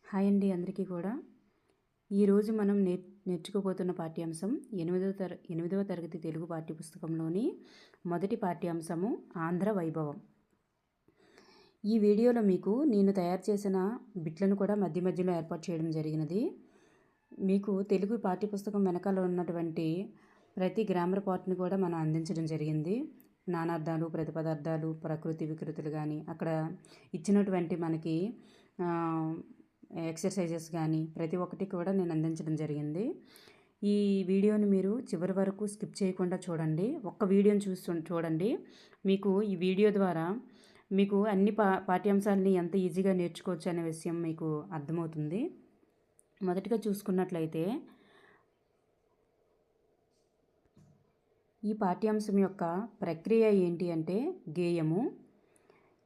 Hi అండి అందరికీ కూడా. ఈరోజు మనం నేర్చుకోబోతున్న పాఠ్యాంశం 8వ తరగతి తెలుగు పాఠ్యపుస్తకంలోని మొదటి పాఠ్యాంశము ఆంధ్ర వైభవం. ఈ వీడియోలో మీకు నేను తయారు చేసిన బిట్లను కూడా మధ్య మధ్యలో ఏర్పాటు చేయడం జరిగినది. మీకు తెలుగు పాఠ్యపుస్తకం వెనకాల ఉన్నటువంటి ప్రతి గ్రామర్ పార్ట్ని కూడా మనం అందించడం జరిగింది. నానార్థాలు, ప్రతిపదార్థాలు, ప్రకృతి వికృతులు కానీ అక్కడ ఇచ్చినటువంటి మనకి ఎక్సర్సైజెస్ కానీ ప్రతి ఒక్కటి కూడా నేను అందించడం జరిగింది. ఈ వీడియోని మీరు చివరి వరకు స్కిప్ చేయకుండా చూడండి. ఒక్క వీడియోని చూడండి. మీకు ఈ వీడియో ద్వారా మీకు అన్ని పాఠ్యాంశాలని ఎంత ఈజీగా నేర్చుకోవచ్చు అనే విషయం మీకు అర్థమవుతుంది. మొదటిగా చూసుకున్నట్లయితే ఈ పాఠ్యాంశం యొక్క ప్రక్రియ ఏంటి అంటే గేయము.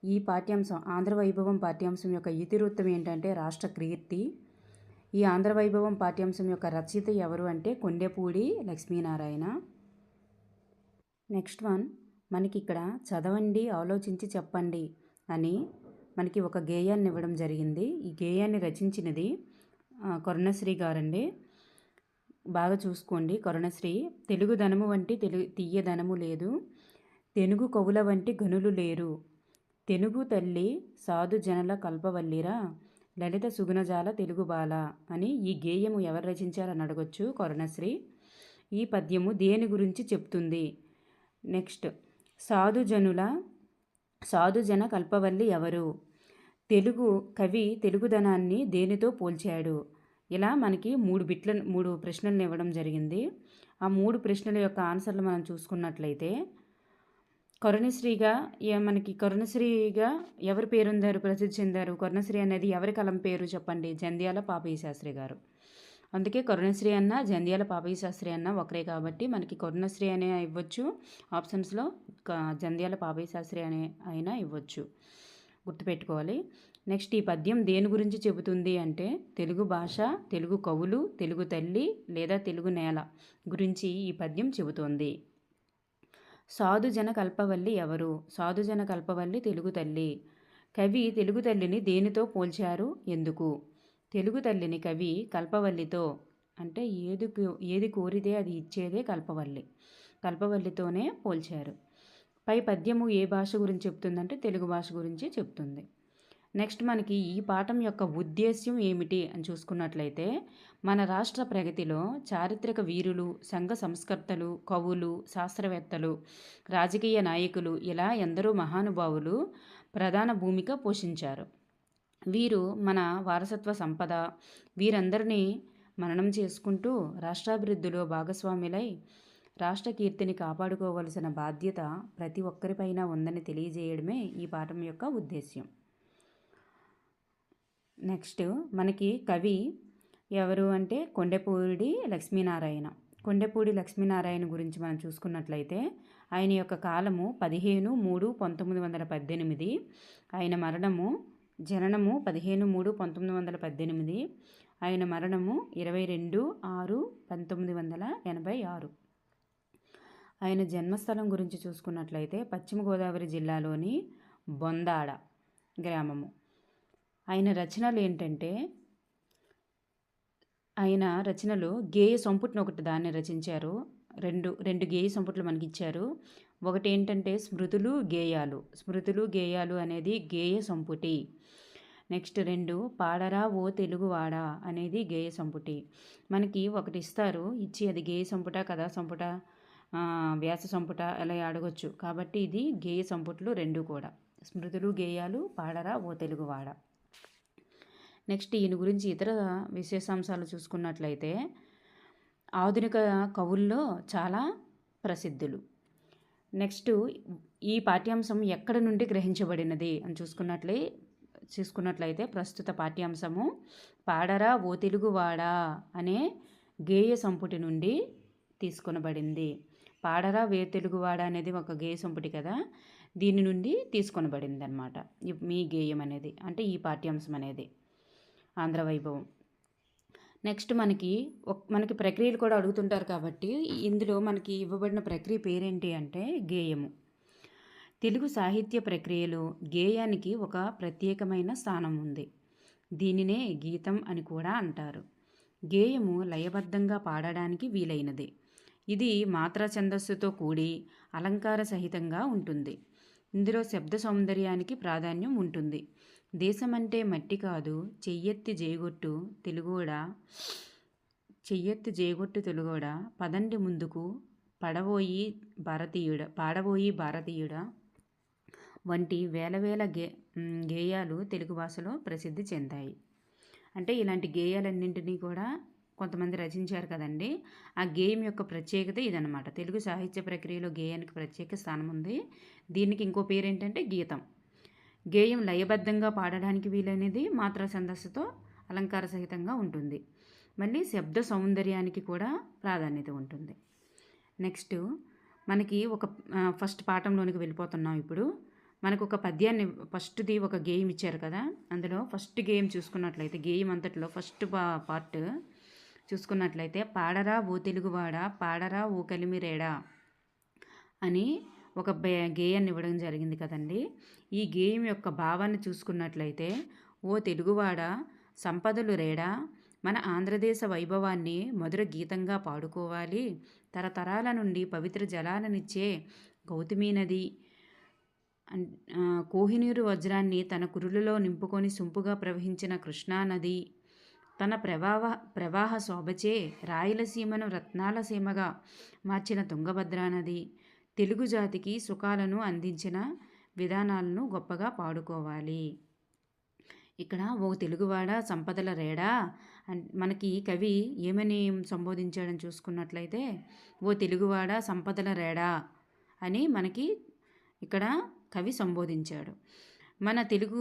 ఈ పాఠ్యాంశం ఆంధ్ర వైభవం పాఠ్యాంశం యొక్క ఇతివృత్తం ఏంటంటే రాష్ట్ర కీర్తి. ఈ ఆంధ్ర వైభవం పాఠ్యాంశం యొక్క రచయిత ఎవరు అంటే కొండెపూడి లక్ష్మీనారాయణ. నెక్స్ట్ వన్, మనకి ఇక్కడ చదవండి, ఆలోచించి చెప్పండి అని మనకి ఒక గేయాన్ని ఇవ్వడం జరిగింది. ఈ గేయాన్ని రచించినది కరుణశ్రీ గారండి. బాగా చూసుకోండి. కరుణశ్రీ. తెలుగుదనము వంటి తీయదనము లేదు, తెనుగు కవుల వంటి గనులు లేరు, తెనుగు తల్లి సాధు జనల కల్పవల్లిరా, లలిత సుగుణజాల తెలుగు బాల అని ఈ గేయము ఎవరు రచించారని అడగొచ్చు. కరుణశ్రీ. ఈ పద్యము దేని గురించి చెప్తుంది? నెక్స్ట్, సాధుజన కల్పవల్లి ఎవరు? తెలుగు కవి తెలుగుదనాన్ని దేనితో పోల్చాడు? ఇలా మనకి మూడు ప్రశ్నలను ఇవ్వడం జరిగింది. ఆ 3 ప్రశ్నల యొక్క ఆన్సర్లు మనం చూసుకున్నట్లయితే మనకి కరుణశ్రీగా ఎవరి పేరుందారు, ప్రసిద్ధి చెందారు? కరుణశ్రీ అనేది ఎవరి కలం పేరు చెప్పండి? జంధ్యాల పాపయ్య శాస్త్రి గారు. అందుకే కరుణశ్రీ అన్న జంధ్యాల పాపయ్య శాస్త్రి అన్న ఒకరే కాబట్టి మనకి కరుణశ్రీ అనే ఇవ్వచ్చు, ఆప్షన్స్లో జంధ్యాల పాపయ్య శాస్త్రి అనే అయినా ఇవ్వచ్చు, గుర్తుపెట్టుకోవాలి. నెక్స్ట్, ఈ పద్యం దేని గురించి చెబుతుంది అంటే తెలుగు భాష, తెలుగు కవులు, తెలుగు తల్లి లేదా తెలుగు నేల గురించి ఈ పద్యం చెబుతోంది. సాధుజన కల్పవల్లి ఎవరు? సాధుజన కల్పవల్లి తెలుగు తల్లి. కవి తెలుగు తల్లిని దేనితో పోల్చారు, ఎందుకు? తెలుగు తల్లిని కవి కల్పవల్లితో, అంటే ఏది కోరితే అది ఇచ్చేదే కల్పవల్లి, కల్పవల్లితోనే పోల్చారు. పై పద్యము ఏ భాష గురించి చెప్తుందంటే తెలుగు భాష గురించి చెప్తుంది. నెక్స్ట్, మనకి ఈ పాఠం యొక్క ఉద్దేశ్యం ఏమిటి అని చూసుకున్నట్లయితే మన రాష్ట్ర ప్రగతిలో చారిత్రక వీరులు, సంఘ సంస్కర్తలు, కవులు, శాస్త్రవేత్తలు, రాజకీయ నాయకులు ఇలా ఎందరో మహానుభావులు ప్రధాన భూమిక పోషించారు. వీరు మన వారసత్వ సంపద. వీరందరినీ మననం చేసుకుంటూ రాష్ట్రాభివృద్ధిలో భాగస్వాములై రాష్ట్ర కీర్తిని కాపాడుకోవలసిన బాధ్యత ప్రతి ఒక్కరిపైన ఉందని తెలియజేయడమే ఈ పాఠం యొక్క ఉద్దేశ్యం. నెక్స్ట్, మనకి కవి ఎవరు అంటే కొండెపూడి లక్ష్మీనారాయణ. కొండెపూడి లక్ష్మీనారాయణ గురించి మనం చూసుకున్నట్లయితే ఆయన యొక్క కాలము 15/3/1918. ఆయన జననము 15/3/1918. ఆయన మరణము 22/6/1986. ఆయన జన్మస్థలం గురించి చూసుకున్నట్లయితే పశ్చిమ గోదావరి జిల్లాలోని బొందాడ గ్రామము. ఆయన రచనలు ఏంటంటే ఆయన రచనలు గేయ సంపుటిని ఒకటి దాన్ని రచించారు. రెండు గేయ సంపుట్లు మనకి ఇచ్చారు. ఒకటి ఏంటంటే స్మృతులు గేయాలు అనేది గేయ సంపుటి. నెక్స్ట్ 2 పాడరా ఓ తెలుగువాడా అనేది గేయ సంపుటి. మనకి ఒకటి ఇస్తారు, ఇచ్చి అది గేయ సంపుట, కథా సంపుట, వ్యాస సంపుట అలా అడగొచ్చు. కాబట్టి ఇది గేయ సంపుట్లు 2 కూడా, స్మృతులు గేయాలు, పాడరా ఓ తెలుగువాడా. నెక్స్ట్, ఈయన గురించి ఇతర విశేషాంశాలు చూసుకున్నట్లయితే ఆధునిక కవుల్లో చాలా ప్రసిద్ధులు. నెక్స్ట్, ఈ పాఠ్యాంశం ఎక్కడ నుండి గ్రహించబడినది అని చూసుకున్నట్లయితే ప్రస్తుత పాఠ్యాంశము పాడరా ఓ తెలుగువాడా అనే గేయ సంపుటి నుండి తీసుకొనబడింది. పాడరా వే తెలుగువాడా అనేది ఒక గేయ సంపుటి కదా, దీని నుండి తీసుకొనబడింది అన్నమాట మీ గేయం అనేది, అంటే ఈ పాఠ్యాంశం అనేది ఆంధ్ర వైభవం. నెక్స్ట్, మనకి ప్రక్రియలు కూడా అడుగుతుంటారు కాబట్టి ఇందులో మనకి ఇవ్వబడిన ప్రక్రియ పేరేంటి అంటే గేయము. తెలుగు సాహిత్య ప్రక్రియలో గేయానికి ఒక ప్రత్యేకమైన స్థానం ఉంది. దీనినే గీతం అని కూడా అంటారు. గేయము లయబద్ధంగా పాడడానికి వీలైనది. ఇది మాత్రా ఛందస్సుతో కూడి అలంకార సహితంగా ఉంటుంది. ఇందులో శబ్ద సౌందర్యానికి ప్రాధాన్యం ఉంటుంది. దేశమంటే మట్టి కాదు, చెయ్యెత్తి జేగొట్టు తెలుగోడా, చెయ్యెత్తి జేగొట్టు తెలుగోడా, పదండి ముందుకు పాడబోయి భారతీయుడా వంటి వేల వేల గేయాలు తెలుగు భాషలో ప్రసిద్ధి చెందాయి. అంటే ఇలాంటి గేయాలన్నింటినీ కూడా కొంతమంది రచించారు కదండి. ఆ గేయం యొక్క ప్రత్యేకత ఇదనమాట. తెలుగు సాహిత్య ప్రక్రియలో గేయానికి ప్రత్యేక స్థానం ఉంది. దీనికి ఇంకో పేరు ఏంటంటే గీతం. గేయం లయబద్ధంగా పాడడానికి వీలైనది, మాత్రా ఛందస్సుతో అలంకార సహితంగా ఉంటుంది. మళ్ళీ శబ్ద సౌందర్యానికి కూడా ప్రాధాన్యత ఉంటుంది. నెక్స్ట్ మనకి ఫస్ట్ పాఠంలోనికి వెళ్ళిపోతున్నాం. ఇప్పుడు మనకు ఒక పద్యాన్ని ఫస్ట్ది ఒక గేయం ఇచ్చారు కదా. అందులో ఫస్ట్ గేయం చూసుకున్నట్లయితే, గేయం అంతట్లో ఫస్ట్ పార్ట్ చూసుకున్నట్లయితే, పాడరా ఓ తెలుగువాడా, పాడరా ఓ కలిమిరేడా అని ఒక గేయాన్ని ఇవ్వడం జరిగింది కదండి. ఈ గేయం యొక్క భావాన్ని చూసుకున్నట్లయితే, ఓ తెలుగువాడ సంపదలు రేడా, మన ఆంధ్రదేశ వైభవాన్ని మధుర గీతంగా పాడుకోవాలి, తరతరాల నుండి పవిత్ర జలాలనిచ్చే గౌతమి నది, కోహినూరు వజ్రాన్ని తన కురులలో నింపుకొని సొంపుగా ప్రవహించిన కృష్ణానది, తన ప్రవాహ శోభచే రాయలసీమను రత్నాల సీమగా మార్చిన తుంగభద్రా నది, తెలుగు జాతికి సుఖాలను అందించిన విధానాలను గొప్పగా పాడుకోవాలి. ఇక్కడ ఓ తెలుగువాడ సంపదల రేడా మనకి కవి ఏమని సంబోధించాడని చూసుకున్నట్లయితే, ఓ తెలుగువాడ సంపదల రేడా అని మనకి ఇక్కడ కవి సంబోధించాడు. మన తెలుగు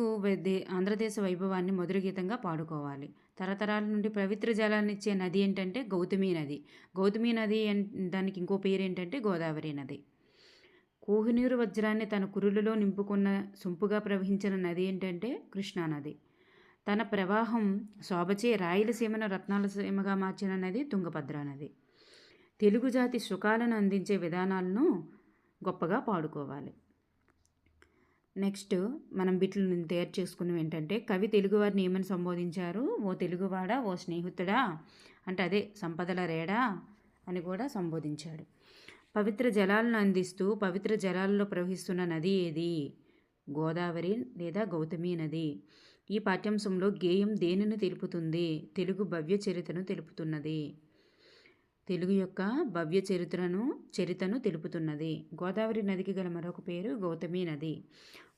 ఆంధ్రదేశ వైభవాన్ని మధుర గీతంగా పాడుకోవాలి. తరతరాల నుండి పవిత్ర జలాన్ని ఇచ్చే నది ఏంటంటే గౌతమి నది. గౌతమి నది దానికి ఇంకో పేరు ఏంటంటే గోదావరి నది. కోహినూరు వజ్రాన్ని తన కురులలో నింపుకున్న సొంపుగా ప్రవహించిన నది ఏంటంటే కృష్ణానది. తన ప్రవాహం శోభచే రాయలసీమను రత్నాల సీమగా మార్చిన నది తుంగభద్రా నది. తెలుగు జాతి సుఖాలను అందించే విధానాలను గొప్పగా పాడుకోవాలి. నెక్స్ట్ మనం బిట్లను తయారు చేసుకున్నవి ఏంటంటే, కవి తెలుగువారిని ఏమని సంబోధించారు? ఓ తెలుగువాడా, ఓ స్నేహితుడా అంటే అదే సంపదల రేడా అని కూడా సంబోధించాడు. పవిత్ర జలాలను అందిస్తూ పవిత్ర జలాలలో ప్రవహిస్తున్న నది ఏది? గోదావరి లేదా గౌతమి నది. ఈ పాఠ్యాంశంలో గేయం దేనిని తెలుపుతుంది? తెలుగు భవ్య చరిత్రను తెలుపుతున్నది. తెలుగు యొక్క భవ్య చరిత్రను తెలుపుతున్నది. గోదావరి నదికి గల మరొక పేరు గౌతమి నది.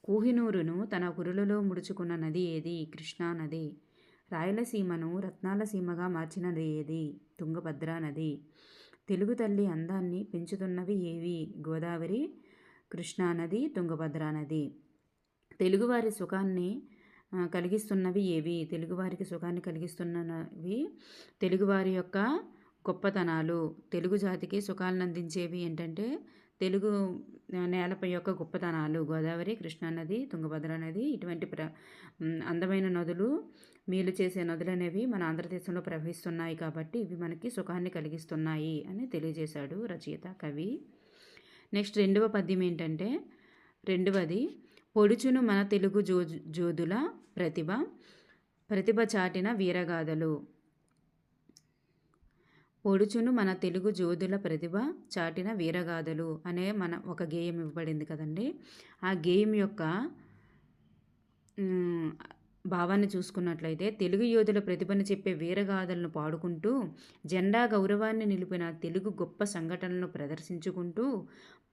కోహినూరును తన కురులలో ముడుచుకున్న నది ఏది? కృష్ణా నది. రాయలసీమను రత్నాల సీమగా మార్చినది ఏది? తుంగభద్రా నది. తెలుగు తల్లి అందాన్ని పెంచుతున్నవి ఏవి? గోదావరి, కృష్ణానది, తుంగభద్రా నది. తెలుగువారి సుఖాన్ని కలిగిస్తున్నవి ఏవి? తెలుగువారికి సుఖాన్ని కలిగిస్తున్నవి తెలుగువారి యొక్క గొప్పతనాలు. తెలుగు జాతికి సుఖాలను అందించేవి ఏంటంటే తెలుగు నేలపై యొక్క గొప్పతనాలు. గోదావరి, కృష్ణానది, తుంగభద్రా నది ఇటువంటి అందమైన నదులు, మేలు చేసే నదులు అనేవి మన ఆంధ్రదేశంలో ప్రవహిస్తున్నాయి కాబట్టి ఇవి మనకి సుఖాన్ని కలిగిస్తున్నాయి అని తెలియజేశాడు రచయిత, కవి. నెక్స్ట్ రెండవ పద్యం ఏంటంటే, రెండవది పొడుచును మన తెలుగు జోదుల ప్రతిభ చాటిన వీరగాథలు. పొడుచును మన తెలుగు జోదుల ప్రతిభ చాటిన వీరగాథలు అనే ఒక గేయం ఇవ్వబడింది కదండి. ఆ గేయం యొక్క భావాన్ని చూసుకున్నట్లయితే, తెలుగు యోధుల ప్రతిభను చెప్పే వీరగాథలను పాడుకుంటూ జెండా గౌరవాన్ని నిలిపిన తెలుగు గొప్ప సంఘటనలను ప్రదర్శించుకుంటూ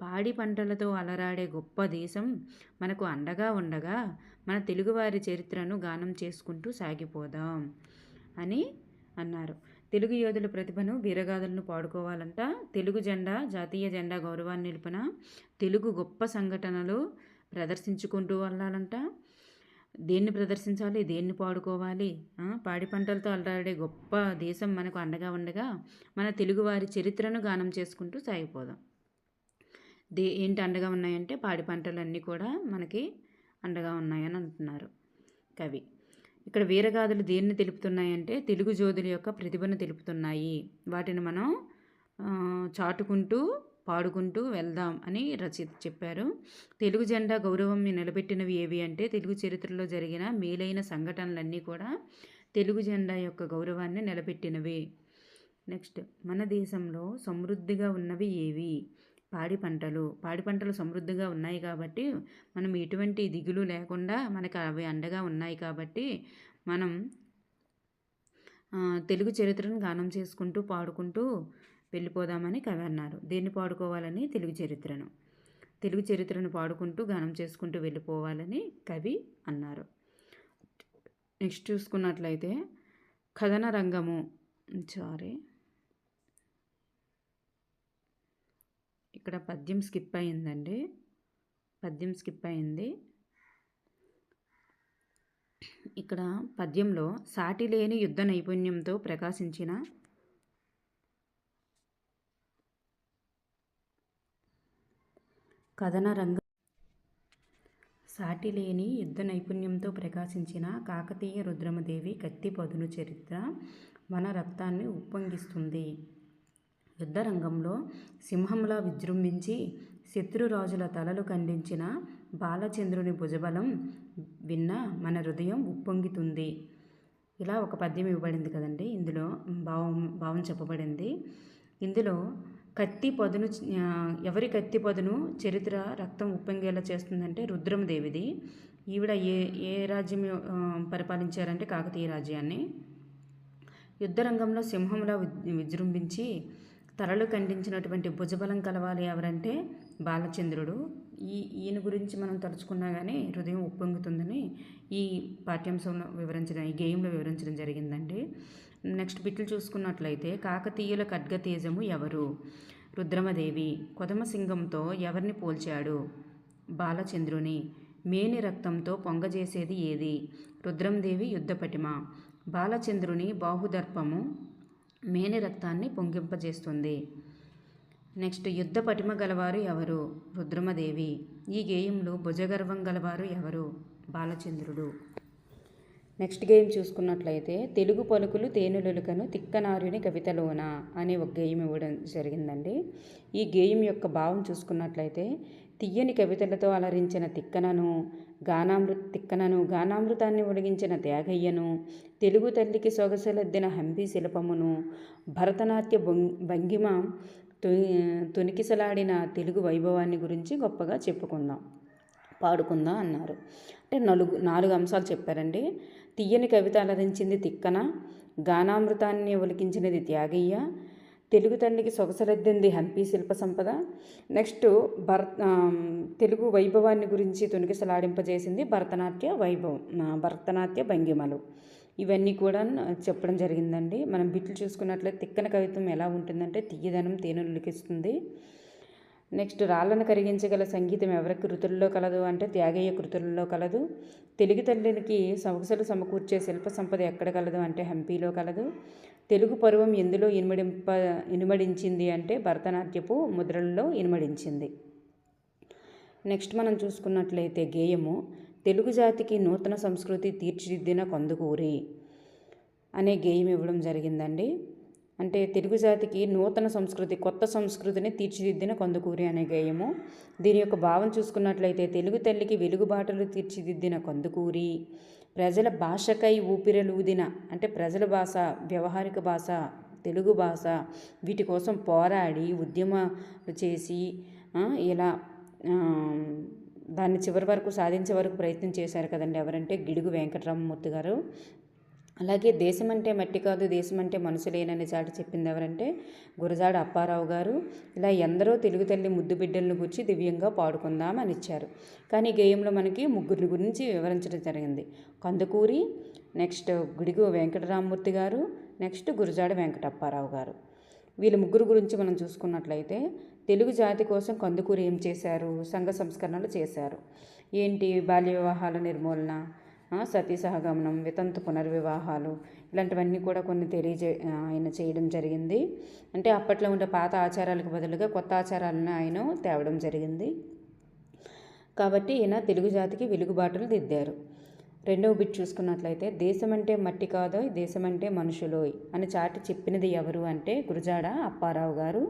పాడి పంటలతో అలరాడే గొప్ప దేశం మనకు అండగా ఉండగా మన తెలుగువారి చరిత్రను గానం చేసుకుంటూ సాగిపోదాం అని అన్నారు. తెలుగు యోధుల ప్రతిభను వీరగాథలను పాడుకోవాలంట. తెలుగు జెండా, జాతీయ జెండా గౌరవాన్ని నిలిపిన తెలుగు గొప్ప సంఘటనలు ప్రదర్శించుకుంటూ వెళ్ళాలంట. దేన్ని ప్రదర్శించాలి? దేన్ని పాడుకోవాలి? పాడి పంటలతో అలరాడే గొప్ప దేశం మనకు అండగా ఉండగా మన తెలుగువారి చరిత్రను గానం చేసుకుంటూ సాగిపోదాం. ఏంటి అండగా ఉన్నాయంటే పాడి పంటలన్నీ కూడా మనకి అండగా ఉన్నాయని అంటున్నారు కవి. ఇక్కడ వీరగాథలు దేన్ని తెలుపుతున్నాయంటే తెలుగు జోధుల యొక్క ప్రతిభను తెలుపుతున్నాయి. వాటిని మనం చాటుకుంటూ పాడుకుంటూ వెళ్దాం అని రచయిత చెప్పారు. తెలుగు జెండా గౌరవం నిలబెట్టినవి ఏవి అంటే తెలుగు చరిత్రలో జరిగిన మేలైన సంఘటనలన్నీ కూడా తెలుగు జెండా యొక్క గౌరవాన్ని నిలబెట్టినవి. నెక్స్ట్, మన దేశంలో సమృద్ధిగా ఉన్నవి ఏవి? పాడి పంటలు సమృద్ధిగా ఉన్నాయి కాబట్టి మనం ఎటువంటి దిగులు లేకుండా మనకు అవి అండగా ఉన్నాయి కాబట్టి మనం తెలుగు చరిత్రను గానం చేసుకుంటూ పాడుకుంటూ వెళ్ళిపోదామని కవి అన్నారు. దేన్ని పాడుకోవాలని? తెలుగు చరిత్రను పాడుకుంటూ గానం చేసుకుంటూ వెళ్ళిపోవాలని కవి అన్నారు. నెక్స్ట్ చూసుకున్నట్లయితే కథన రంగము ఇక్కడ పద్యం స్కిప్ అయిందండి. ఇక్కడ పద్యంలో సాటి లేని యుద్ధ నైపుణ్యంతో ప్రకాశించిన కాకతీయ రుద్రమదేవి కత్తి పదును చరిత్ర మన రక్తాన్ని ఉప్పొంగిస్తుంది. యుద్ధరంగంలో సింహంలా విజృంభించి శత్రురాజుల తలలు ఖండించిన బాలచంద్రుని భుజబలం విన్న మన హృదయం ఉప్పొంగుతుంది. ఇలా ఒక పద్యం ఇవ్వబడింది కదండి. ఇందులో భావం చెప్పబడింది. ఇందులో ఎవరి కత్తి పదును చరిత్ర రక్తం ఉప్పొంగేలా చేస్తుందంటే రుద్రమదేవిది. ఈవిడ ఏ రాజ్యం పరిపాలించారంటే కాకతీయ రాజ్యాన్ని. యుద్ధరంగంలో సింహంలా విజృంభించి తలలు ఖండించినటువంటి భుజబలం కలవాలి ఎవరంటే బాలచంద్రుడు. ఈయన గురించి మనం తలుచుకున్నా కానీ హృదయం ఉప్పొంగుతుందని ఈ పాఠ్యాంశంలో ఈ గేయంలో వివరించడం జరిగిందండి. నెక్స్ట్ బిట్లు చూసుకున్నట్లయితే కాకతీయుల ఖడ్గతేజము ఎవరు? రుద్రమదేవి. కొదమసింగంతో ఎవరిని పోల్చాడు? బాలచంద్రుని. మేని రక్తంతో పొంగజేసేది ఏది? రుద్రమదేవి యుద్ధ పటిమ. బాలచంద్రుని బాహుదర్పము మేని రక్తాన్ని పొంగింపజేస్తుంది. నెక్స్ట్, యుద్ధ పటిమ గలవారు ఎవరు? రుద్రమదేవి. ఈ గేయంలో భుజగర్వం గలవారు ఎవరు? బాలచంద్రుడు. నెక్స్ట్ గేయం చూసుకున్నట్లయితే తెలుగు పలుకులు తేనెలొలుకను తిక్కనారుని కవితలోన అనే ఒక గేయం ఇవ్వడం జరిగిందండి. ఈ గేయం యొక్క భావం చూసుకున్నట్లయితే తియ్యని కవితలతో అలరించిన తిక్కనను గానామృతాన్ని ఒలిగించిన త్యాగయ్యను, తెలుగు తల్లికి సొగసలద్దిన హంపి శిల్పమును, భరతనాట్య భంగిమ తొనికిసలాడిన తెలుగు వైభవాన్ని గురించి గొప్పగా పాడుకుందాం అన్నారు. అంటే 4 అంశాలు చెప్పారండి. తియ్యని కవిత అలరించింది తిక్కన, గానామృతాన్ని ఒలికించినది త్యాగయ్య, తెలుగు తల్లికి సొగసలద్దింది హంపి శిల్ప సంపద, నెక్స్ట్ తెలుగు వైభవాన్ని గురించి తొనికిసలాడింపజేసింది భరతనాట్య భంగిమలు. ఇవన్నీ కూడా చెప్పడం జరిగిందండి. మనం బిట్లు చూసుకున్నట్లయితే తిక్కన కవిత్వం ఎలా ఉంటుందంటే తియ్యదనం తేనెలుకిస్తుంది. నెక్స్ట్, రాళ్ళను కరిగించగల సంగీతం ఎవరి కృతుల్లో కలదు అంటే త్యాగయ్య కృతుల్లో కలదు. తెలుగు తల్లికి సొగసులు సమకూర్చే శిల్ప సంపద ఎక్కడ కలదు అంటే హంపీలో కలదు. తెలుగు పరువం ఎందులో ఇనుమడించింది అంటే భరతనాట్యపు ముద్రలలో ఇనుమడించింది. నెక్స్ట్ మనం చూసుకున్నట్లయితే గేయము తెలుగు జాతికి నూతన సంస్కృతి తీర్చిదిద్దిన కందుకూరి అనే గేయం ఇవ్వడం జరిగిందండి. అంటే తెలుగు జాతికి నూతన సంస్కృతి, కొత్త సంస్కృతిని తీర్చిదిద్దిన కందుకూరి అనే గేయము. దీని యొక్క భావం చూసుకున్నట్లయితే తెలుగు తల్లికి వెలుగుబాటలు తీర్చిదిద్దిన కందుకూరి, ప్రజల భాషకై ఊపిరలూదిన అంటే ప్రజల భాష, వ్యవహారిక భాష, తెలుగు భాష, వీటి కోసం పోరాడి ఉద్యమాలు చేసి ఇలా దాన్ని చివరి వరకు సాధించే వరకు ప్రయత్నం చేశారు కదండి. ఎవరంటే గిడుగు వెంకటరామమూర్తి గారు. అలాగే దేశమంటే మట్టి కాదు దేశమంటే మనుషులేనని చాటి చెప్పింది ఎవరంటే గురజాడ అప్పారావు గారు. ఇలా ఎందరో తెలుగు తల్లి ముద్దు బిడ్డలను గురించి దివ్యంగా పాడుకుందాం అని ఇచ్చారు. కానీ గేయంలో మనకి 3 గురించి వివరించడం జరిగింది. కందుకూరి, నెక్స్ట్ గిడుగు వెంకటరామమూర్తి గారు, నెక్స్ట్ గురజాడ వెంకటప్పారావు గారు. వీళ్ళ 3 గురించి మనం చూసుకున్నట్లయితే తెలుగు జాతి కోసం కందుకూరి ఏం చేశారు? సంఘ సంస్కరణలు చేశారు. ఏంటి? బాల్య వివాహాల నిర్మూలన, సతీ సహగమనం, వితంతు పునర్వివాహాలు, ఇలాంటివన్నీ కూడా కొన్ని ఆయన చేయడం జరిగింది. అంటే అప్పట్లో ఉండే పాత ఆచారాలకు బదులుగా కొత్త ఆచారాలను ఆయన తేవడం జరిగింది. కాబట్టి ఈయన తెలుగు జాతికి వెలుగుబాటులు దిద్దారు. 2వ బిట్ చూసుకున్నట్లయితే దేశమంటే మట్టి కాదోయ్ దేశమంటే మనుషులోయ్ అని చాటి చెప్పినది ఎవరు అంటే గురజాడ అప్పారావు గారు.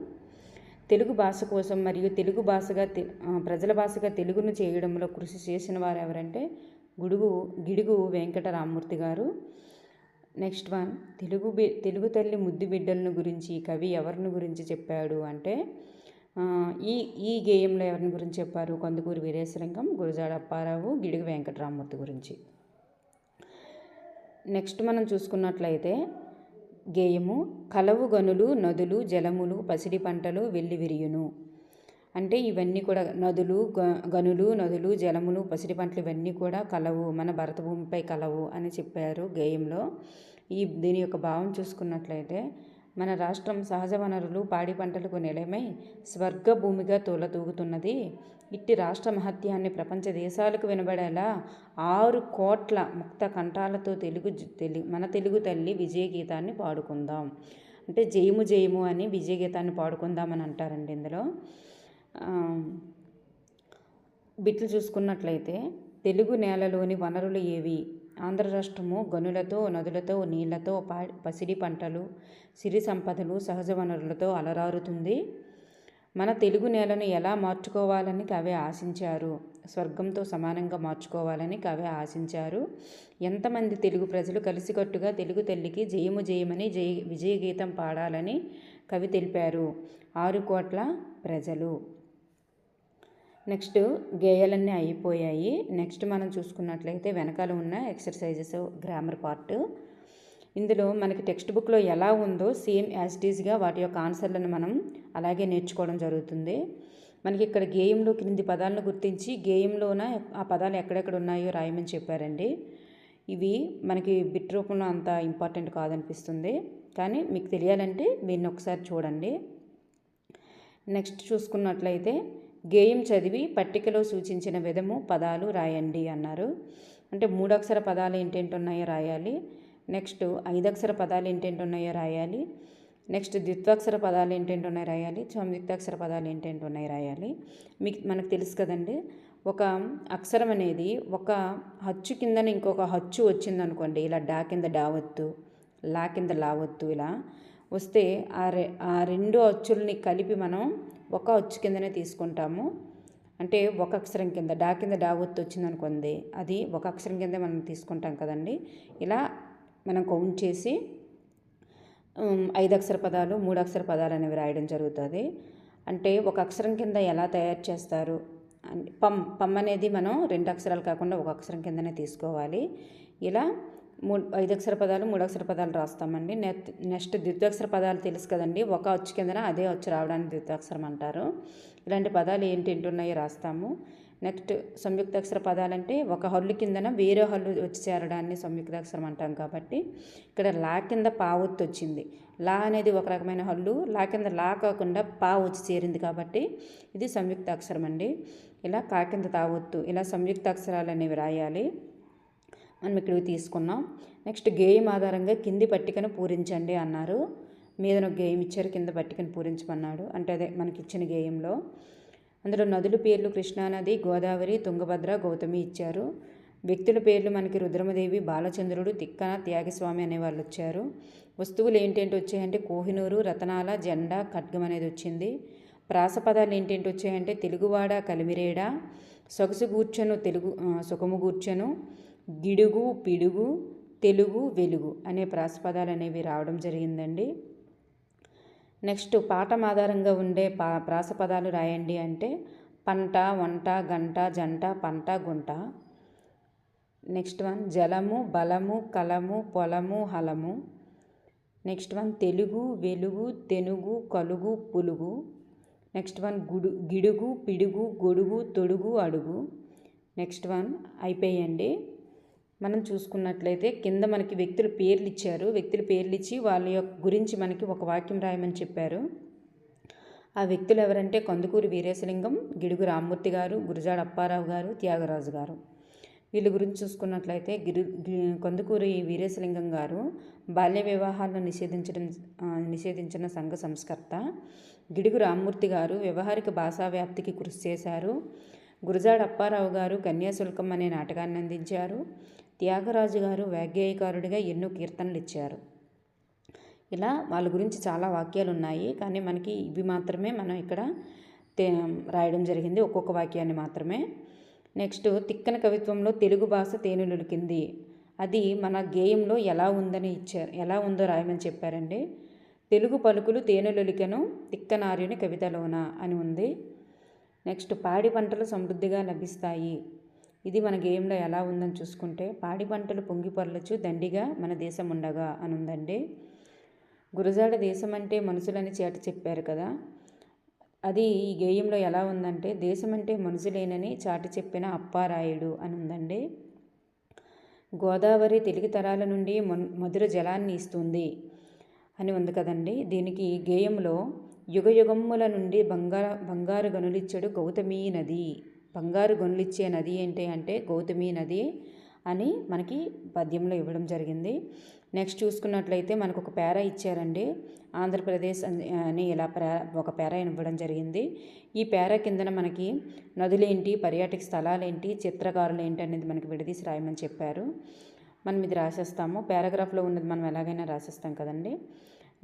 తెలుగు భాష కోసం మరియు తెలుగు భాషగా ప్రజల భాషగా తెలుగును చేయడంలో కృషి చేసిన వారు ఎవరంటే గిడుగు వెంకటరామూర్తి గారు. నెక్స్ట్ వన్, తెలుగు తల్లి ముద్దు బిడ్డలను గురించి కవి ఎవరిని గురించి చెప్పాడు అంటే ఈ గేయంలో ఎవరిని గురించి చెప్పారు? కందుకూరి వీరేశలింగం, గురజాడ అప్పారావు, గిడుగు వెంకటరామూర్తి గురించి. నెక్స్ట్ మనం చూసుకున్నట్లయితే గేయము కలవు గనులు నదులు జలములు పసిడి పంటలు వెళ్ళి విరియును. అంటే ఇవన్నీ కూడా గనులు నదులు జలములు పసిడి పంటలు ఇవన్నీ కూడా కలవు, మన భరత భూమిపై కలవు అని చెప్పారు గేయంలో. దీని యొక్క భావం చూసుకున్నట్లయితే మన రాష్ట్రం సహజ వనరులు పాడి పంటలకు నిలయమై స్వర్గ భూమిగా తూగుతున్నది. ఇట్టి రాష్ట్ర మహత్యాన్ని ప్రపంచ దేశాలకు వినబడేలా 6 కోట్ల ముక్త కంఠాలతో మన తెలుగు తల్లి విజయగీతాన్ని పాడుకుందాం. అంటే జయము జయము అని విజయగీతాన్ని పాడుకుందామని అంటారండి. ఇందులో బిట్లు చూసుకున్నట్లయితే తెలుగు నేలలోని వనరులు ఏవి? ఆంధ్ర రాష్ట్రము గనులతో నదులతో నీళ్లతో పసిడి పంటలు సిరి సంపదలు సహజ వనరులతో అలరారుతుంది. మన తెలుగు నేలను ఎలా మార్చుకోవాలని కవి ఆశించారు? స్వర్గంతో సమానంగా మార్చుకోవాలని కవి ఆశించారు. ఎంతమంది తెలుగు ప్రజలు కలిసికట్టుగా తెలుగు తల్లికి జయము జయమని విజయగీతం పాడాలని కవి తెలిపారు? 6 కోట్ల ప్రజలు. నెక్స్ట్ గేయాలన్నీ అయిపోయాయి. నెక్స్ట్ మనం చూసుకున్నట్లయితే వెనకాల ఉన్న ఎక్సర్సైజెస్ గ్రామర్ పార్ట్. ఇందులో మనకి టెక్స్ట్ బుక్లో ఎలా ఉందో సేమ్ యాజ్ ఇట్ ఈజ్గా వాటి యొక్క ఆన్సర్లను మనం అలాగే నేర్చుకోవడం జరుగుతుంది. మనకి ఇక్కడ గేయంలో క్రింది పదాలను గుర్తించి గేయంలోన ఆ పదాలు ఎక్కడెక్కడ ఉన్నాయో రాయమని చెప్పారండి. ఇవి మనకి బిట్ రూపంలో అంత ఇంపార్టెంట్ కాదనిపిస్తుంది, కానీ మీకు తెలియాలంటే దీన్ని ఒకసారి చూడండి. నెక్స్ట్ చూసుకున్నట్లయితే గేయం చదివి పట్టికలో సూచించిన విధము పదాలు రాయండి అన్నారు. అంటే 3 అక్షర పదాలు ఏంటేంటి ఉన్నాయో రాయాలి. నెక్స్ట్ 5 అక్షర పదాలు ఏంటేంటి ఉన్నాయో రాయాలి. నెక్స్ట్ ద్విత్వాక్షర పదాలు ఏంటేంటి ఉన్నాయో రాయాలి. సంయుక్తాక్షర పదాలు ఏంటేంటి ఉన్నాయో రాయాలి. మనకు తెలుసు కదండి, ఒక అక్షరం అనేది ఒక హచ్చు కిందన ఇంకొక హచ్చు వచ్చిందనుకోండి, ఇలా డా కింద డావత్తు, లా కింద లావత్తు ఇలా వస్తే ఆ 2 అచ్చుల్ని కలిపి మనం ఒక అచ్చు కిందనే తీసుకుంటాము. అంటే ఒక అక్షరం కింద డా కింద డా ఒత్తు వచ్చిందనుకోండి, అది ఒక అక్షరం కింద మనం తీసుకుంటాం కదండి. ఇలా మనం కౌంట్ చేసి 5 అక్షర పదాలు 3 అక్షర పదాలు అనేవి రాయడం జరుగుతుంది. అంటే ఒక అక్షరం కింద ఎలా తయారు చేస్తారు? పమ్ అనేది మనం 2 అక్షరాలు కాకుండా ఒక అక్షరం కిందనే తీసుకోవాలి. ఇలా 5 అక్షర పదాలు 3 అక్షర పదాలు రాస్తామండి. నెక్స్ట్ ద్విత్వాక్షర పదాలు తెలుసు కదండి, ఒక అచ్చు కిందన అదే అచ్చు రావడానికి ద్విత్వాక్షరం అంటారు. ఇలాంటి పదాలు ఏంటేంటి ఉన్నాయో రాస్తాము. నెక్స్ట్ సంయుక్తాక్షర పదాలంటే ఒక హల్లు కిందన వేరే హల్లు వచ్చి చేరడాన్ని సంయుక్తాక్షరం అంటాం. కాబట్టి ఇక్కడ లా కింద పా ఒత్తు వచ్చింది. లా అనేది ఒక రకమైన హల్లు, లా కింద లా కాకుండా పా వచ్చి చేరింది కాబట్టి ఇది సంయుక్తాక్షరం అండి. ఇలా కా కింద తా ఒత్తు, ఇలా సంయుక్తాక్షరాలు అనేవి రాయాలి. మనం ఇక్కడికి తీసుకున్నాం. నెక్స్ట్ గేయం ఆధారంగా కింది పట్టికను పూరించండి అన్నారు. మీద ఒక గేయం ఇచ్చారు, కింద పట్టికను పూరించమన్నాడు. అంటే అదే మనకి ఇచ్చిన గేయంలో అందులో నదుల పేర్లు కృష్ణానది, గోదావరి, తుంగభద్ర, గౌతమి ఇచ్చారు. వ్యక్తుల పేర్లు మనకి రుద్రమదేవి, బాలచంద్రుడు, తిక్కన, త్యాగస్వామి అనేవాళ్ళు వచ్చారు. వస్తువులు ఏంటేంటి వచ్చాయంటే కోహినూరు, రతనాల, జెండా, ఖడ్గం అనేది వచ్చింది. ప్రాసపదాలు ఏంటేంటి వచ్చాయంటే తెలుగువాడ, కలిమిరేడ, సొగసు గూర్చను, సుఖము గూర్చను, గిడుగు, పిడుగు, తెలుగు, వెలుగు అనే ప్రాసపదాలు అనేవి రావడం జరిగిందండి. నెక్స్ట్ పాఠం ఆధారంగా ఉండే ప్రాసపదాలు రాయండి అంటే పంట, వంట, గంట, జంట, పంట, గుంట. నెక్స్ట్ వన్ జలము, బలము, కలము, పొలము, హలము. నెక్స్ట్ వన్ తెలుగు, వెలుగు, తెనుగు, కలుగు, పులుగు. నెక్స్ట్ వన్ గిడుగు, పిడుగు, గొడుగు, తొడుగు, అడుగు. నెక్స్ట్ వన్ అయిపోయండి. మనం చూసుకున్నట్లయితే కింద మనకి వ్యక్తుల పేర్లు ఇచ్చారు. వ్యక్తుల పేర్లు ఇచ్చి వాళ్ళ యొక్క గురించి మనకి ఒక వాక్యం రాయమని చెప్పారు. ఆ వ్యక్తులు ఎవరంటే కందుకూరి వీరేశలింగం, గిడుగు రామ్మూర్తి గారు, గురజాడ అప్పారావు గారు, త్యాగరాజు గారు. వీళ్ళ గురించి చూసుకున్నట్లయితే కందుకూరి వీరేశలింగం గారు బాల్య వివాహాలను నిషేధించిన సంఘ సంస్కర్త. గిడుగు రామ్మూర్తి గారు వ్యవహారిక భాషా వ్యాప్తికి కృషి చేశారు. గురజాడ అప్పారావు గారు కన్యాశుల్కం అనే నాటకాన్ని అందించారు. త్యాగరాజు గారు వాగ్గేయకారుడిగా ఎన్నో కీర్తనలు ఇచ్చారు. ఇలా వాళ్ళ గురించి చాలా వాక్యాలు ఉన్నాయి, కానీ మనకి ఇవి మాత్రమే మనం ఇక్కడ రాయడం జరిగింది, ఒక్కొక్క వాక్యాన్ని మాత్రమే. నెక్స్ట్ తిక్కన కవిత్వంలో తెలుగు భాష తేనెలులికింది, అది మన గేయంలో ఎలా ఉందని ఇచ్చారు, ఎలా ఉందో రాయమని చెప్పారండి. తెలుగు పలుకులు తేనెలొలికెను తిక్కనార్యుని కవితలోన అని ఉంది. నెక్స్ట్ పాడి పంటలు సమృద్ధిగా లభిస్తాయి, ఇది మన గేయంలో ఎలా ఉందని చూసుకుంటే పాడి పంటలు పొంగి పొరలచ్చు దండిగా మన దేశం ఉండగా అని ఉందండి. గురజాడ దేశం అంటే మనుషులని చాటి చెప్పారు కదా, అది ఈ గేయంలో ఎలా ఉందంటే దేశం అంటే మనుషులేనని చాటి చెప్పిన అప్పారాయుడు అని ఉందండి. గోదావరి తెలుగు తరాల నుండి మధుర జలాన్ని ఇస్తుంది అని ఉంది కదండి. దీనికి గేయంలో యుగయుగమ్ముల నుండి బంగారు గనులిచ్చాడు గౌతమీ నది, బంగారు గనులిచ్చే నది ఏంటి అంటే గౌతమీ నది అని మనకి పద్యంలో ఇవ్వడం జరిగింది. నెక్స్ట్ చూసుకున్నట్లయితే మనకు ఒక పేరా ఇచ్చారండి, ఆంధ్రప్రదేశ్ అని ఇలా ఒక పేరా ఇవ్వడం జరిగింది. ఈ పేరా కిందన మనకి నదులేంటి, పర్యాటక స్థలాలేంటి, చిత్రకారులు ఏంటి అనేది మనకి విడదీసి రాయమని చెప్పారు. మనం ఇది రాసేస్తాము, పారాగ్రాఫ్లో ఉన్నది మనం ఎలాగైనా రాసేస్తాం కదండి.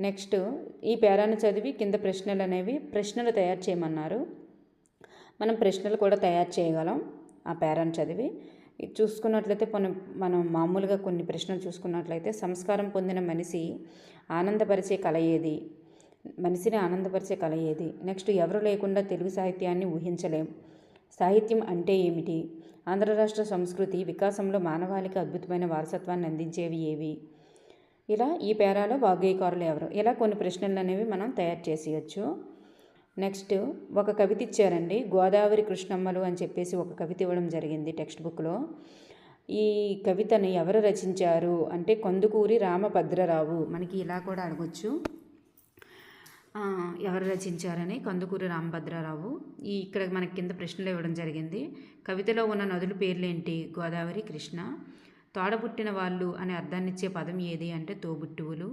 నెక్స్ట్ ఈ పేరాను చదివి కింద ప్రశ్నలు తయారు చేయమన్నారు. మనం ప్రశ్నలు కూడా తయారు చేయగలం ఆ పేరాను చదివి. చూసుకున్నట్లయితే మనం మామూలుగా కొన్ని ప్రశ్నలు చూసుకున్నట్లయితే సంస్కారం పొందిన మనిషి ఆనందపరిచే కళ ఏది, మనిషిని ఆనందపరిచే కళ ఏది. నెక్స్ట్ ఎవరు లేకుండా తెలుగు సాహిత్యాన్ని ఊహించలేం, సాహిత్యం అంటే ఏమిటి, ఆంధ్ర రాష్ట్ర సంస్కృతి వికాసంలో మానవాళికి అద్భుతమైన వారసత్వాన్ని అందించేవి ఏవి, ఇలా ఈ పేరాలో వాగ్గేయకారులు ఎవరు, ఇలా కొన్ని ప్రశ్నలు అనేవి మనం తయారు చేసేయచ్చు. నెక్స్ట్ ఒక కవిత ఇచ్చారండి, గోదావరి కృష్ణమ్మలు అని చెప్పేసి ఒక కవిత ఇవ్వడం జరిగింది టెక్స్ట్ బుక్లో. ఈ కవితని ఎవరు రచించారు అంటే కందుకూరి రామభద్రరావు. మనకి ఇలా కూడా అడగొచ్చు, ఎవరు రచించారని, కందుకూరి రామభద్రరావు. ఇక్కడ మనకి కింద ప్రశ్నలు ఇవ్వడం జరిగింది. కవితలో ఉన్న నదుల పేర్లేంటి, గోదావరి, కృష్ణ. తోడబుట్టిన వాళ్ళు అనే అర్థాన్నిచ్చే పదం ఏది అంటే తోబుట్టువులు.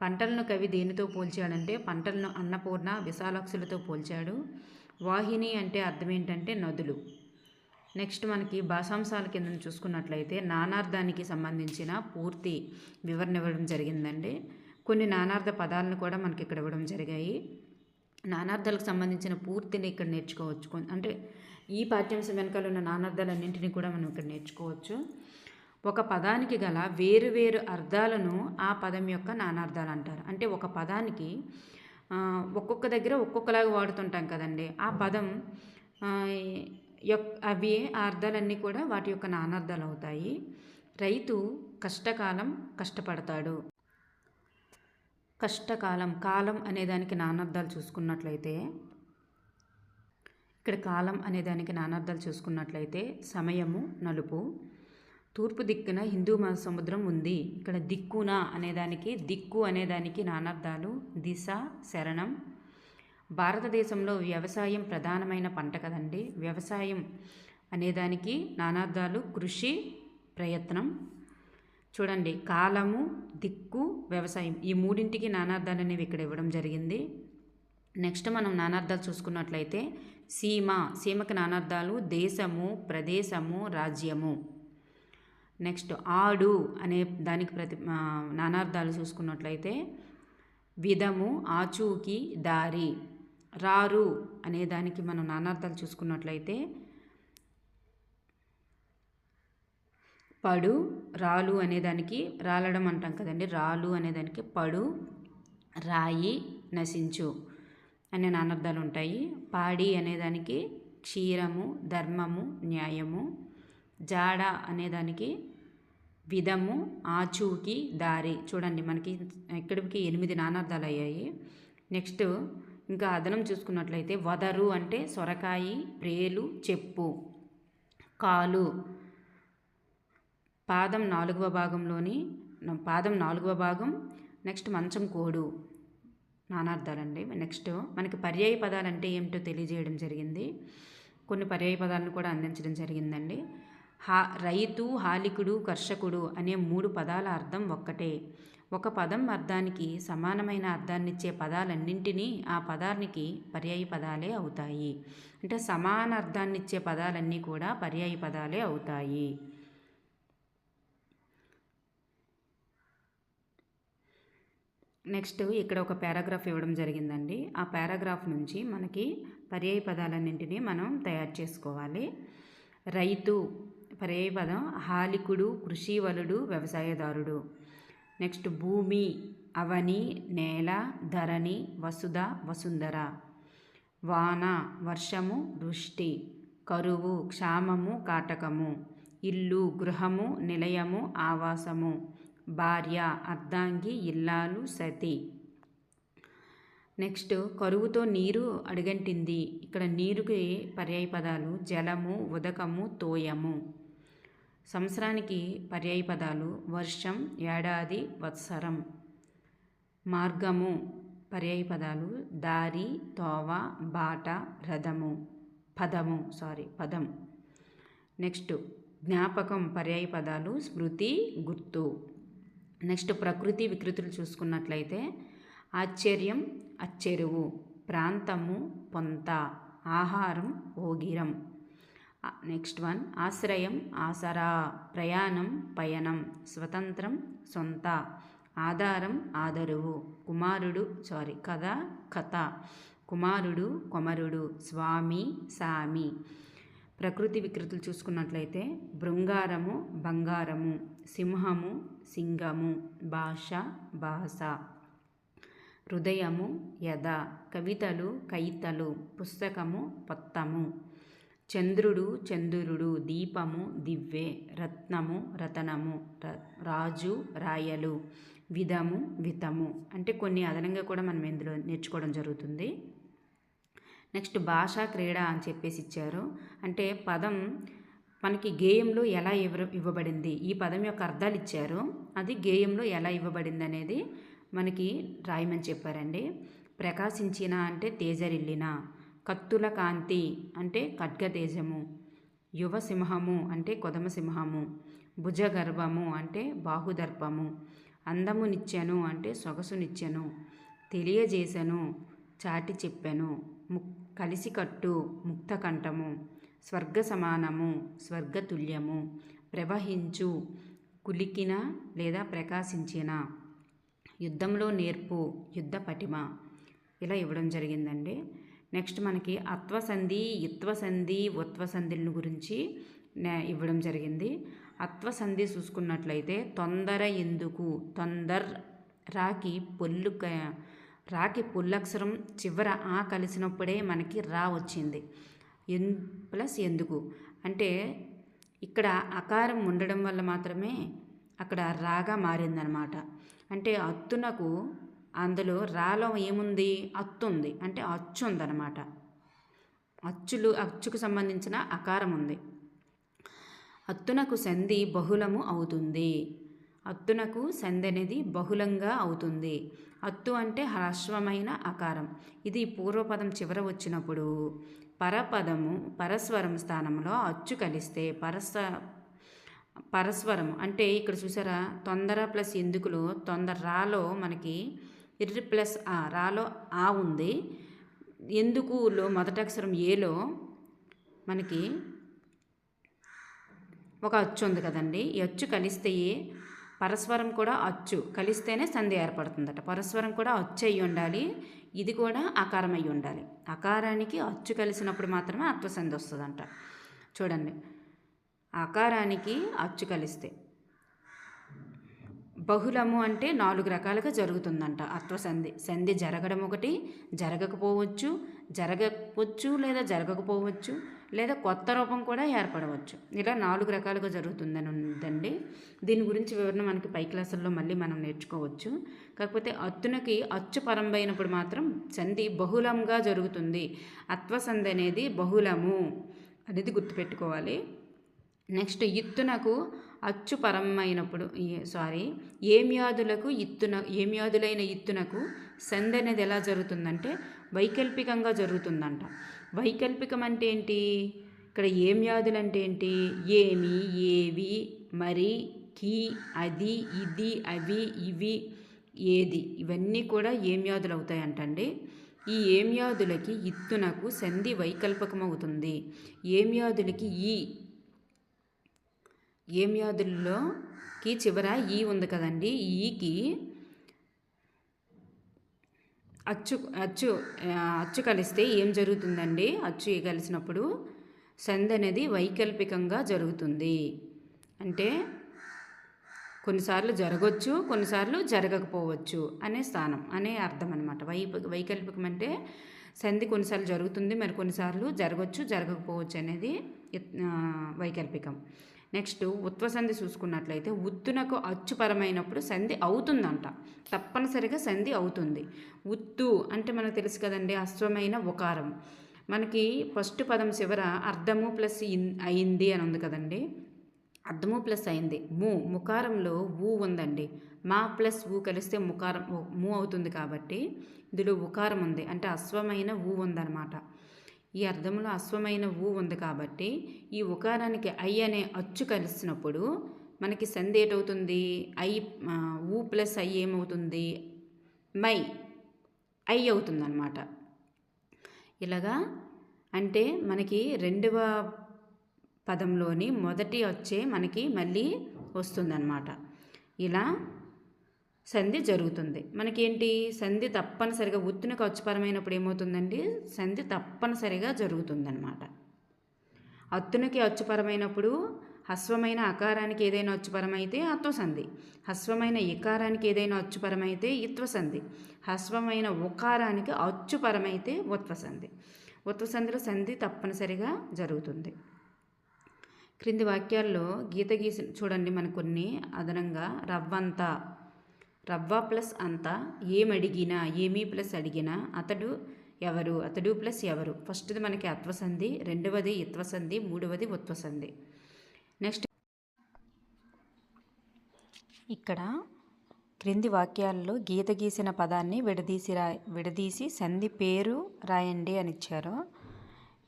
పంటలను కవి దేనితో పోల్చాడంటే పంటలను అన్నపూర్ణ, విశాలాక్షులతో పోల్చాడు. వాహిని అంటే అర్థం ఏంటంటే నదులు. నెక్స్ట్ మనకి భాషాంశాల కింద చూసుకున్నట్లయితే నానార్థానికి సంబంధించిన పూర్తి వివరణ ఇవ్వడం జరిగిందండి. కొన్ని నానార్థ పదాలను కూడా మనకి ఇక్కడ ఇవ్వడం జరిగాయి. నానార్థాలకు సంబంధించిన పూర్తిని ఇక్కడ నేర్చుకోవచ్చు. అంటే ఈ పాఠ్యాంశం వెనకాల ఉన్న నానార్థాలన్నింటినీ కూడా మనం ఇక్కడ నేర్చుకోవచ్చు. ఒక పదానికి గల వేరు అర్థాలను ఆ పదం యొక్క నానార్థాలు అంటారు. అంటే ఒక పదానికి ఒక్కొక్క దగ్గర ఒక్కొక్కలాగా వాడుతుంటాం కదండి, ఆ పదం అవి ఆ అర్థాలన్నీ కూడా వాటి యొక్క నానార్థాలు అవుతాయి. రైతు కష్టకాలం కష్టపడతాడు. కష్టకాలం, కాలం అనేదానికి నానార్థాలు చూసుకున్నట్లయితే ఇక్కడ కాలం అనేదానికి నానార్థాలు చూసుకున్నట్లయితే సమయము, నలుపు. తూర్పు దిక్కున హిందూ మహాసముద్రం ఉంది. ఇక్కడ దిక్కున అనేదానికి, దిక్కు అనేదానికి నానార్థాలు దిశ, శరణం. భారతదేశంలో వ్యవసాయం ప్రధానమైన పంట కదండి, వ్యవసాయం అనేదానికి నానార్థాలు కృషి, ప్రయత్నం. చూడండి, కాలము, దిక్కు, వ్యవసాయం, ఈ మూడింటికి నానార్థాలు అనేవి ఇక్కడ ఇవ్వడం జరిగింది. నెక్స్ట్ మనం నానార్థాలు చూసుకున్నట్లయితే సీమకి నానార్థాలు దేశము, ప్రదేశము, రాజ్యము. నెక్స్ట్ ఆడు అనే దానికి నానార్థాలు చూసుకున్నట్లయితే విధము, ఆచూకీ, దారి. రారు అనే దానికి మనం నానార్థాలు చూసుకున్నట్లయితే పడు, రాలు అనేదానికి రాలడం అంటాం కదండి, రాలు అనేదానికి పడు, రాయి, నశించు అనే నానార్థాలు ఉంటాయి. పాడి అనేదానికి క్షీరము, ధర్మము, న్యాయము. జాడ అనేదానికి విధము, ఆచూకీ, దారి. చూడండి మనకి ఇక్కడికి 8 నానార్థాలు అయ్యాయి. నెక్స్ట్ ఇంకా అదనం చూసుకున్నట్లయితే వదరు అంటే సొరకాయి, ప్రేలు, చెప్పు. కాలు పాదం 4వ భాగం. నెక్స్ట్ మంచం కోడు నానార్థాలండి. నెక్స్ట్ మనకి పర్యాయ పదాలు అంటే ఏమిటో తెలియజేయడం జరిగింది. కొన్ని పర్యాయ పదాలను కూడా అందించడం జరిగిందండి. రైతు, హాలికుడు, కర్షకుడు అనే 3 పదాల అర్థం ఒక్కటే. ఒక పదం అర్థానికి సమానమైన అర్థాన్నిచ్చే పదాలన్నింటినీ ఆ పదానికి పర్యాయ పదాలే అవుతాయి. అంటే సమాన అర్థాన్నిచ్చే పదాలన్నీ కూడా పర్యాయ పదాలే అవుతాయి. నెక్స్ట్ ఇక్కడ ఒక పారాగ్రాఫ్ ఇవ్వడం జరిగిందండి. ఆ పారాగ్రాఫ్ నుంచి మనకి పర్యాయ పదాలన్నింటినీ మనం తయారు చేసుకోవాలి. రైతు పర్యాయ పదం హాలికుడు, కృషివలుడు, వ్యవసాయదారుడు. నెక్స్ట్ భూమి అవని, నేల, ధరణి, వసుధ, వసుంధర. వాన వర్షము, వృష్టి. కరువు క్షామము, కాటకము. ఇల్లు గృహము, నిలయము, ఆవాసము. భార్య అర్ధాంగి, ఇల్లాలు, సతి. నెక్స్ట్ కరువుతో నీరు అడుగంటింది. ఇక్కడ నీరుకి పర్యాయ పదాలు జలము, ఉదకము, తోయము. సంవత్సరానికి పర్యాయ పదాలు వర్షం, ఏడాది, వత్సరం. మార్గము పర్యాయ పదాలు దారి, తోవ, బాట, రథము, పదం. నెక్స్ట్ జ్ఞాపకం పర్యాయ పదాలు స్మృతి, గుర్తు. నెక్స్ట్ ప్రకృతి వికృతులు చూసుకున్నట్లయితే ఆశ్చర్యం, అచ్చెరువు. ప్రాంతము, పొంత. ఆహారం, ఓగిరం. నెక్స్ట్ వన్ ఆశ్రయం, ఆసరా. ప్రయాణం, పయనం. స్వతంత్రం, సొంత. ఆధారం, ఆదరువు. కథ. కుమారుడు, కొమరుడు. స్వామి, సామి. ప్రకృతి వికృతులు చూసుకున్నట్లయితే బృంగారము, బంగారము. సింహము, సింగము. భాష, భాష. హృదయము, యద. కవితలు, కైతలు. పుస్తకము, పొత్తము. చంద్రుడు, చంద్రుడు. దీపము, దివ్వె. రత్నము, రతనము. రాజు, రాయలు. విధము, వితము. అంటే కొన్ని అదనంగా కూడా మనం ఇందులో నేర్చుకోవడం జరుగుతుంది. నెక్స్ట్ భాషా క్రీడ అని చెప్పేసి ఇచ్చారు. అంటే పదం మనకి గేయంలో ఎలా ఇవ్వబడింది, ఈ పదం యొక్క అర్థాలు ఇచ్చారు, అది గేయంలో ఎలా ఇవ్వబడింది అనేది మనకి రాయమని చెప్పారండి. ప్రకాశించిన అంటే తేజరిల్లిన. కత్తుల కాంతి అంటే ఖడ్గతేజము. యువ సింహము అంటే కొదమ సింహము. భుజగర్భము అంటే బాహుదర్పము. అందమునిచ్చెను అంటే సొగసునిచ్చెను. తెలియజేసెను చాటి చెప్పెను. కలిసికట్టు ముక్తకంఠము. స్వర్గ సమానము స్వర్గతుల్యము. ప్రవహించు కులికిన లేదా ప్రకాశించిన. యుద్ధంలో నేర్పు యుద్ధ పటిమ. ఇలా ఇవ్వడం జరిగిందండి. నెక్స్ట్ మనకి అత్వసంధి, ఇత్వసంధి, ఉత్వసంధుల గురించి ఇవ్వడం జరిగింది. అత్వసంధి చూసుకున్నట్లయితే తొందర ఎందుకు. రాకి పొల్లక్షరం చివర ఆ కలిసినప్పుడే మనకి రా వచ్చింది. ప్లస్ ఎందుకు అంటే ఇక్కడ అకారం ఉండడం వల్ల మాత్రమే అక్కడ రాగా మారిందనమాట. అంటే అత్తునకు అందులో రాలో ఏముంది, అత్తు ఉంది, అంటే అచ్చు ఉందన్నమాట. అచ్చుకు సంబంధించిన అకారం ఉంది. అత్తునకు సంధి బహుళము అవుతుంది. అత్తునకు సంధి అనేది బహుళంగా అవుతుంది. అత్తు అంటే హ్రస్వమైన అకారం. ఇది పూర్వపదం చివర వచ్చినప్పుడు పరస్వరం స్థానంలో అచ్చు కలిస్తే పరస్వరం అంటే ఇక్కడ చూసారా, తొందర ప్లస్ ఎందుకులో తొందర రాలో మనకి ఇర్రి ప్లస్ రాలో ఆ ఉంది. ఎందుకులో మొదటి అక్షరం ఏలో మనకి ఒక అచ్చు ఉంది కదండి. ఈ అచ్చు కలిస్తే పరస్వరం కూడా అచ్చు కలిస్తేనే సంధి ఏర్పడుతుందట. పరస్వరం కూడా అచ్చు అయి ఉండాలి, ఇది కూడా అకారం అయి ఉండాలి. అకారానికి అచ్చు కలిసినప్పుడు మాత్రమే అత్వసంధి వస్తుందంట. చూడండి, అకారానికి అచ్చు కలిస్తే బహుళము అంటే 4 రకాలుగా జరుగుతుందంట అత్వసంధి. సంధి జరగడం ఒకటి, జరగవచ్చు లేదా జరగకపోవచ్చు, లేదా కొత్త రూపం కూడా ఏర్పడవచ్చు. ఇలా 4 రకాలుగా జరుగుతుందని ఉందండి. దీని గురించి వివరణ మనకి పై క్లాసుల్లో మళ్ళీ మనం నేర్చుకోవచ్చు. కాకపోతే అత్తునకి అచ్చు పరంబైనప్పుడు మాత్రం సంధి బహుళంగా జరుగుతుంది. అత్వసంధి అనేది బహుళము అనేది గుర్తుపెట్టుకోవాలి. నెక్స్ట్ ఇత్తునకు అచ్చు పరమైనప్పుడు ఏమ్యాదులైన ఇత్తునకు సంధి అనేది ఎలా జరుగుతుందంటే వైకల్పికంగా జరుగుతుందంట. వైకల్పికం అంటే ఏంటి, ఇక్కడ ఏమ్యాదులు అంటే ఏంటి, ఏమి, ఏవి, మరి, కి, అది, ఇది, అవి, ఇవి, ఏది, ఇవన్నీ కూడా ఏమ్యాదులు అవుతాయంటండి. ఈ ఏమ్యాదులకి ఇత్తునకు సంధి వైకల్పకం అవుతుంది. ఏమ్యాదులకి ఏమ్యాదుల్లోకి చివర ఈ ఉంది కదండి, ఈకి అచ్చు అచ్చు అచ్చు కలిస్తే ఏం జరుగుతుందండి? అచ్చు కలిసినప్పుడు సంధి అనేది వైకల్పికంగా జరుగుతుంది. అంటే కొన్నిసార్లు జరగవచ్చు, కొన్నిసార్లు జరగకపోవచ్చు అనే స్థానం అనే అర్థం అనమాట. వైకల్పికం అంటే సంధి కొన్నిసార్లు జరుగుతుంది, మరి కొన్నిసార్లు జరగవచ్చు, జరగకపోవచ్చు అనేది వైకల్పికం. నెక్స్ట్ ఉత్వ సంధి చూసుకున్నట్లయితే ఉత్తునకు అచ్చుపరమైనప్పుడు సంధి అవుతుందంట. తప్పనిసరిగా సంధి అవుతుంది. ఉత్తు అంటే మనకు తెలుసు కదండి, అశ్వమైన ఉకారం. మనకి ఫస్ట్ పదం చివర అర్థము ప్లస్ అయింది అని ఉంది కదండి. అర్థము ప్లస్ అయింది. ముకారంలో ఊ ఉందండి. మా ప్లస్ ఊ కలిస్తే ముకారం ము అవుతుంది కాబట్టి ఇందులో ఉకారం ఉంది, అంటే అశ్వమైన ఊ ఉందన్నమాట. ఈ అర్థంలో అశ్వమైన ఊ ఉంది కాబట్టి ఈ ఉకారానికి ఐ అనే అచ్చు కలిసినప్పుడు మనకి సంధి ఏటవుతుంది? ఊ ప్లస్ ఐ ఏమవుతుంది? మై ఐ అవుతుందన్నమాట. ఇలాగా అంటే మనకి రెండవ పదంలోని మొదటి వచ్చే మనకి మళ్ళీ వస్తుందన్నమాట. ఇలా సంధి జరుగుతుంది. మనకేంటి సంధి తప్పనిసరిగా ఉత్తునకు అచ్చుపరమైనప్పుడు ఏమవుతుందండి? సంధి తప్పనిసరిగా జరుగుతుందన్నమాట. అత్తునకి అచ్చుపరమైనప్పుడు హస్వమైన అకారానికి ఏదైనా అచ్చుపరమైతే అత్వసంధి, హస్వమైన ఇకారానికి ఏదైనా అచ్చుపరమైతే ఇత్వసంధి, హస్వమైన ఉకారానికి అచ్చుపరమైతే ఉత్వసంధి. ఉత్వసంధిలో సంధి తప్పనిసరిగా జరుగుతుంది. క్రింది వాక్యాల్లో గీత గీసి చూడండి. మనకు కొన్ని అదనంగా రవ్వంత, రవ్వ ప్లస్ అంత, ఏమడిగినా, ఏమీ ప్లస్ అడిగినా, అతడు ఎవరు, అతడు ప్లస్ ఎవరు. ఫస్ట్ది మనకి అత్వసంధి, రెండవది ఇత్వసంధి, మూడవది ఉత్వసంధి. నెక్స్ట్ ఇక్కడ క్రింది వాక్యాల్లో గీత గీసిన పదాన్ని విడదీసి సంధి పేరు రాయండి అని ఇచ్చారు.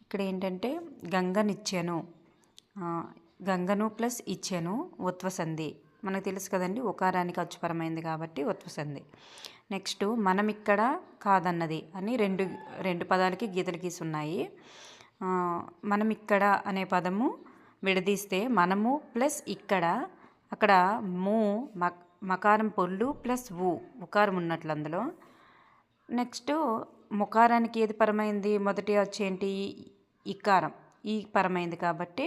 ఇక్కడ ఏంటంటే గంగనిచ్చాను, గంగను ప్లస్ ఇచ్చాను ఉత్వసంధి. మనకు తెలుసు కదండి, ఉకారానికి అచ్చుపరమైంది కాబట్టి ఉత్వసంధి. నెక్స్ట్ మనం ఇక్కడ కాదన్నది అని రెండు పదాలకి గీతలు గీసి ఉన్నాయి. మనం ఇక్కడ అనే పదము విడదీస్తే మనము ప్లస్ ఇక్కడ, అక్కడ మకారం పొల్లు ప్లస్ ఉకారం ఉన్నట్లు అందులో. నెక్స్ట్ ముకారానికి ఏది పరమైంది? మొదటి వచ్చేంటి? ఇకారం, ఈ పరమైంది కాబట్టి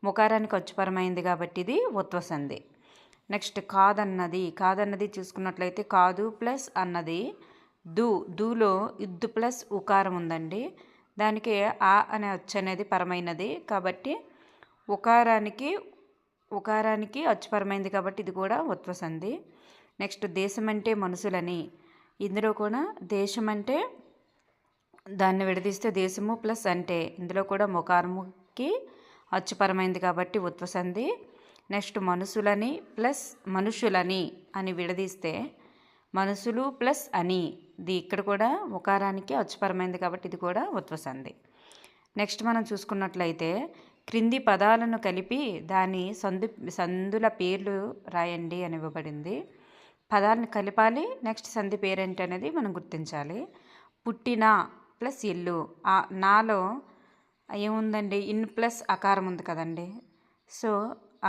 ముకారానికి అచ్చుపరమైంది కాబట్టి ఇది ఉత్వసంధి. నెక్స్ట్ కాదన్నది చూసుకున్నట్లయితే కాదు ప్లస్ అన్నది దూలో ఇద్దు ప్లస్ ఉకారం ఉందండి. దానికి ఆ అనే అచ్చు అనేది పరమైనది కాబట్టి ఉకారానికి అచ్చుపరమైంది కాబట్టి ఇది కూడా ఉత్వసంధి. నెక్స్ట్ దేశం అంటే మనుషులని, ఇందులో కూడా దేశం అంటే దాన్ని విడదీస్తే దేశము ప్లస్ అంటే, ఇందులో కూడా ముకారముకి అచ్చుపరమైంది కాబట్టి ఉత్వసంధి. నెక్స్ట్ మనుషులని ప్లస్ మనుషులని అని విడదీస్తే మనుషులు ప్లస్ అని, ఇది ఇక్కడ కూడా ఉకారానికి అచ్చుపరమైంది కాబట్టి ఇది కూడా ఉత్వసంధి. నెక్స్ట్ మనం చూసుకున్నట్లయితే క్రింది పదాలను కలిపి దాని సందుల పేర్లు రాయండి అని ఇవ్వబడింది. పదాలను కలిపాలి, నెక్స్ట్ సంధి పేరేంటి అనేది మనం గుర్తించాలి. పుట్టిన ప్లస్ ఇల్లు, నాలో ఏముందండి? ఇన్ ప్లస్ అకారం ఉంది కదండి. సో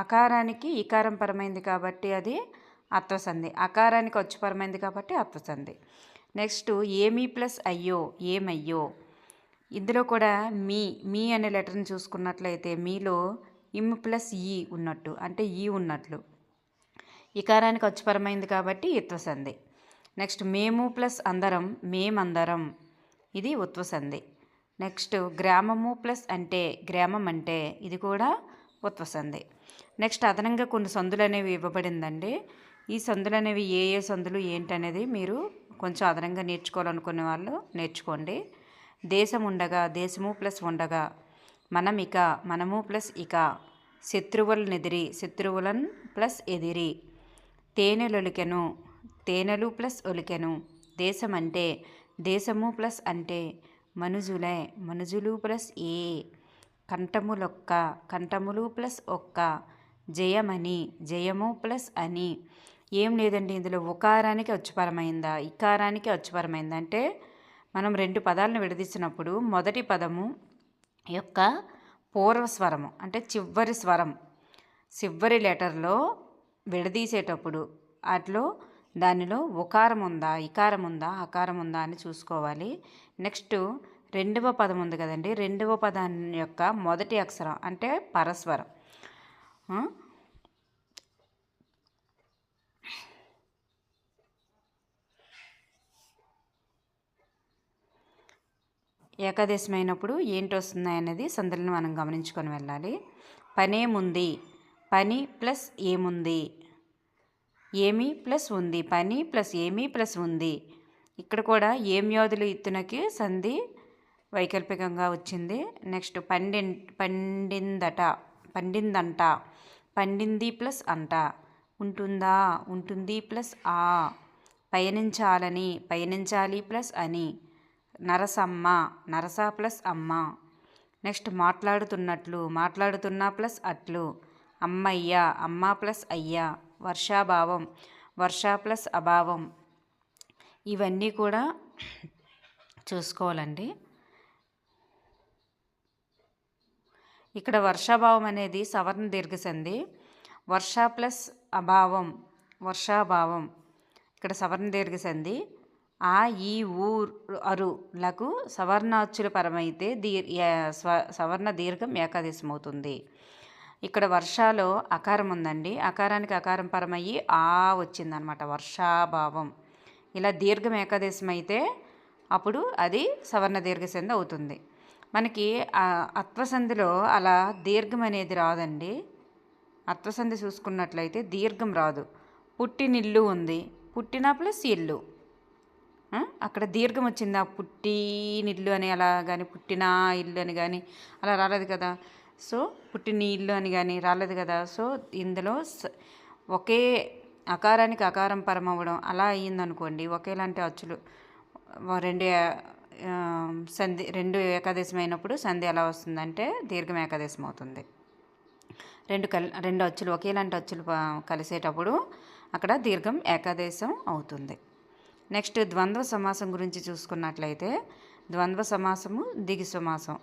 అకారానికి ఇకారం పరమైంది కాబట్టి అది అత్వసంధి, అకారానికి అచ్చుపరమైంది కాబట్టి అత్వసంధి. నెక్స్ట్ ఏమీ ప్లస్ అయ్యో, ఏమయ్యో, ఇందులో కూడా మీ అనే లెటర్ని చూసుకున్నట్లయితే మీలో ఇమ్ ప్లస్ ఈ ఉన్నట్టు, అంటే ఈ ఉన్నట్లు, ఇకారానికి అచ్చుపరమైంది కాబట్టి ఇత్వసంధి. నెక్స్ట్ మేము ప్లస్ అందరం, మేమందరం, ఇది ఉత్వసంధి. నెక్స్ట్ గ్రామము ప్లస్ అంటే, గ్రామం అంటే, ఇది కూడా ఉత్వసంధి. నెక్స్ట్ అదనంగా కొన్ని సందులు అనేవి ఇవ్వబడిందండి. ఈ సందులు అనేవి ఏ సందులు ఏంటనేది మీరు కొంచెం అదనంగా నేర్చుకోవాలనుకునే వాళ్ళు నేర్చుకోండి. దేశం ఉండగా, దేశము ప్లస్ ఉండగా, మనము ప్లస్ ఇక, శత్రువులనెదిరి, శత్రువులన్ ప్లస్ ఎదిరి, తేనెలొలికెను, తేనెలు ప్లస్ ఒలికెను, దేశం అంటే, దేశము ప్లస్ అంటే, మనుజులు ప్లస్ ఏ, కంఠములొక్క, కంఠములు ప్లస్ ఒక్క, జయమని, జయము ప్లస్ అని. ఏం లేదండి, ఇందులో ఉకారానికి అచ్చుపరమైందా, ఇకారానికి అచ్చుపరమైందా అంటే మనం రెండు పదాలను విడదీసినప్పుడు మొదటి పదము యొక్క పూర్వస్వరము అంటే చివరి స్వరం, చివరి లెటర్లో విడదీసేటప్పుడు వాటిలో దానిలో ఉకారం ఉందా, ఇకారం ఉందా, అకారం ఉందా అని చూసుకోవాలి. నెక్స్ట్ రెండవ పదం ఉంది కదండి, రెండవ పదాన్ని యొక్క మొదటి అక్షరం అంటే పరస్వరం. ఏకాదేశమైనప్పుడు ఏంటి వస్తున్నాయి అనేది సందులను మనం గమనించుకొని వెళ్ళాలి. పనేముంది, పని ప్లస్ ఏముంది, ఏమి ప్లస్ ఉంది, పని ప్లస్ ఏమి ప్లస్ ఉంది. ఇక్కడ కూడా ఏమ్యోధులు ఇత్తునకి సంధి వైకల్పికంగా వచ్చింది. నెక్స్ట్ పండిందంట, పండింది ప్లస్ అంట, ఉంటుందా, ఉంటుంది ప్లస్ ఆ, పయనించాలని, పయనించాలి ప్లస్ అని, నరసమ్మ, నరస ప్లస్ అమ్మ. నెక్స్ట్ మాట్లాడుతున్నట్లు, మాట్లాడుతున్నా ప్లస్ అట్లు, అమ్మయ్య, అమ్మ ప్లస్ అయ్య, వర్షాభావం, వర్ష ప్లస్ అభావం. ఇవన్నీ కూడా చూసుకోవాలండి. ఇక్కడ వర్షాభావం అనేది సవర్ణ దీర్ఘసంధి, వర్ష ప్లస్ అభావం, వర్షాభావం. ఇక్కడ సవర్ణ దీర్ఘసంధి. ఆ, ఈ, ఊ, అరులకు సవర్ణాచ్చుల పరమైతే సవర్ణ దీర్ఘం ఏకాదేశం అవుతుంది. ఇక్కడ వర్షాలో అకారం ఉందండి, అకారానికి అకారం పరమయ్యి ఆ వచ్చిందనమాట, వర్షాభావం. ఇలా దీర్ఘం ఏకాదేశం అయితే అప్పుడు అది సవర్ణ దీర్ఘసంధి అవుతుంది. మనకి అత్వసంధిలో అలా దీర్ఘం అనేది రాదండి. అత్వసంధి చూసుకున్నట్లయితే దీర్ఘం రాదు. పుట్టినిల్లు ఉంది, పుట్టిన ప్లస్ ఇల్లు, అక్కడ దీర్ఘం వచ్చిందా, పుట్టినిల్లు అని అలా కానీ, పుట్టిన ఇల్లు అని కానీ అలా రాలేదు కదా. సో పుట్టిన ఇల్లు అని కానీ రాలేదు కదా. సో ఇందులో ఒకే అకారానికి అకారం పరం అవ్వడం అలా అయ్యిందనుకోండి, ఒకేలాంటి అచ్చులు రెండు ఏకాదేశం అయినప్పుడు సంధి ఎలా వస్తుందంటే దీర్ఘం ఏకాదేశం అవుతుంది. రెండు అచ్చులు ఒకేలాంటి అచ్చులు కలిసేటప్పుడు అక్కడ దీర్ఘం ఏకాదేశం అవుతుంది. నెక్స్ట్ ద్వంద్వ సమాసం గురించి చూసుకున్నట్లయితే ద్వంద్వ సమాసము, దిగి సమాసం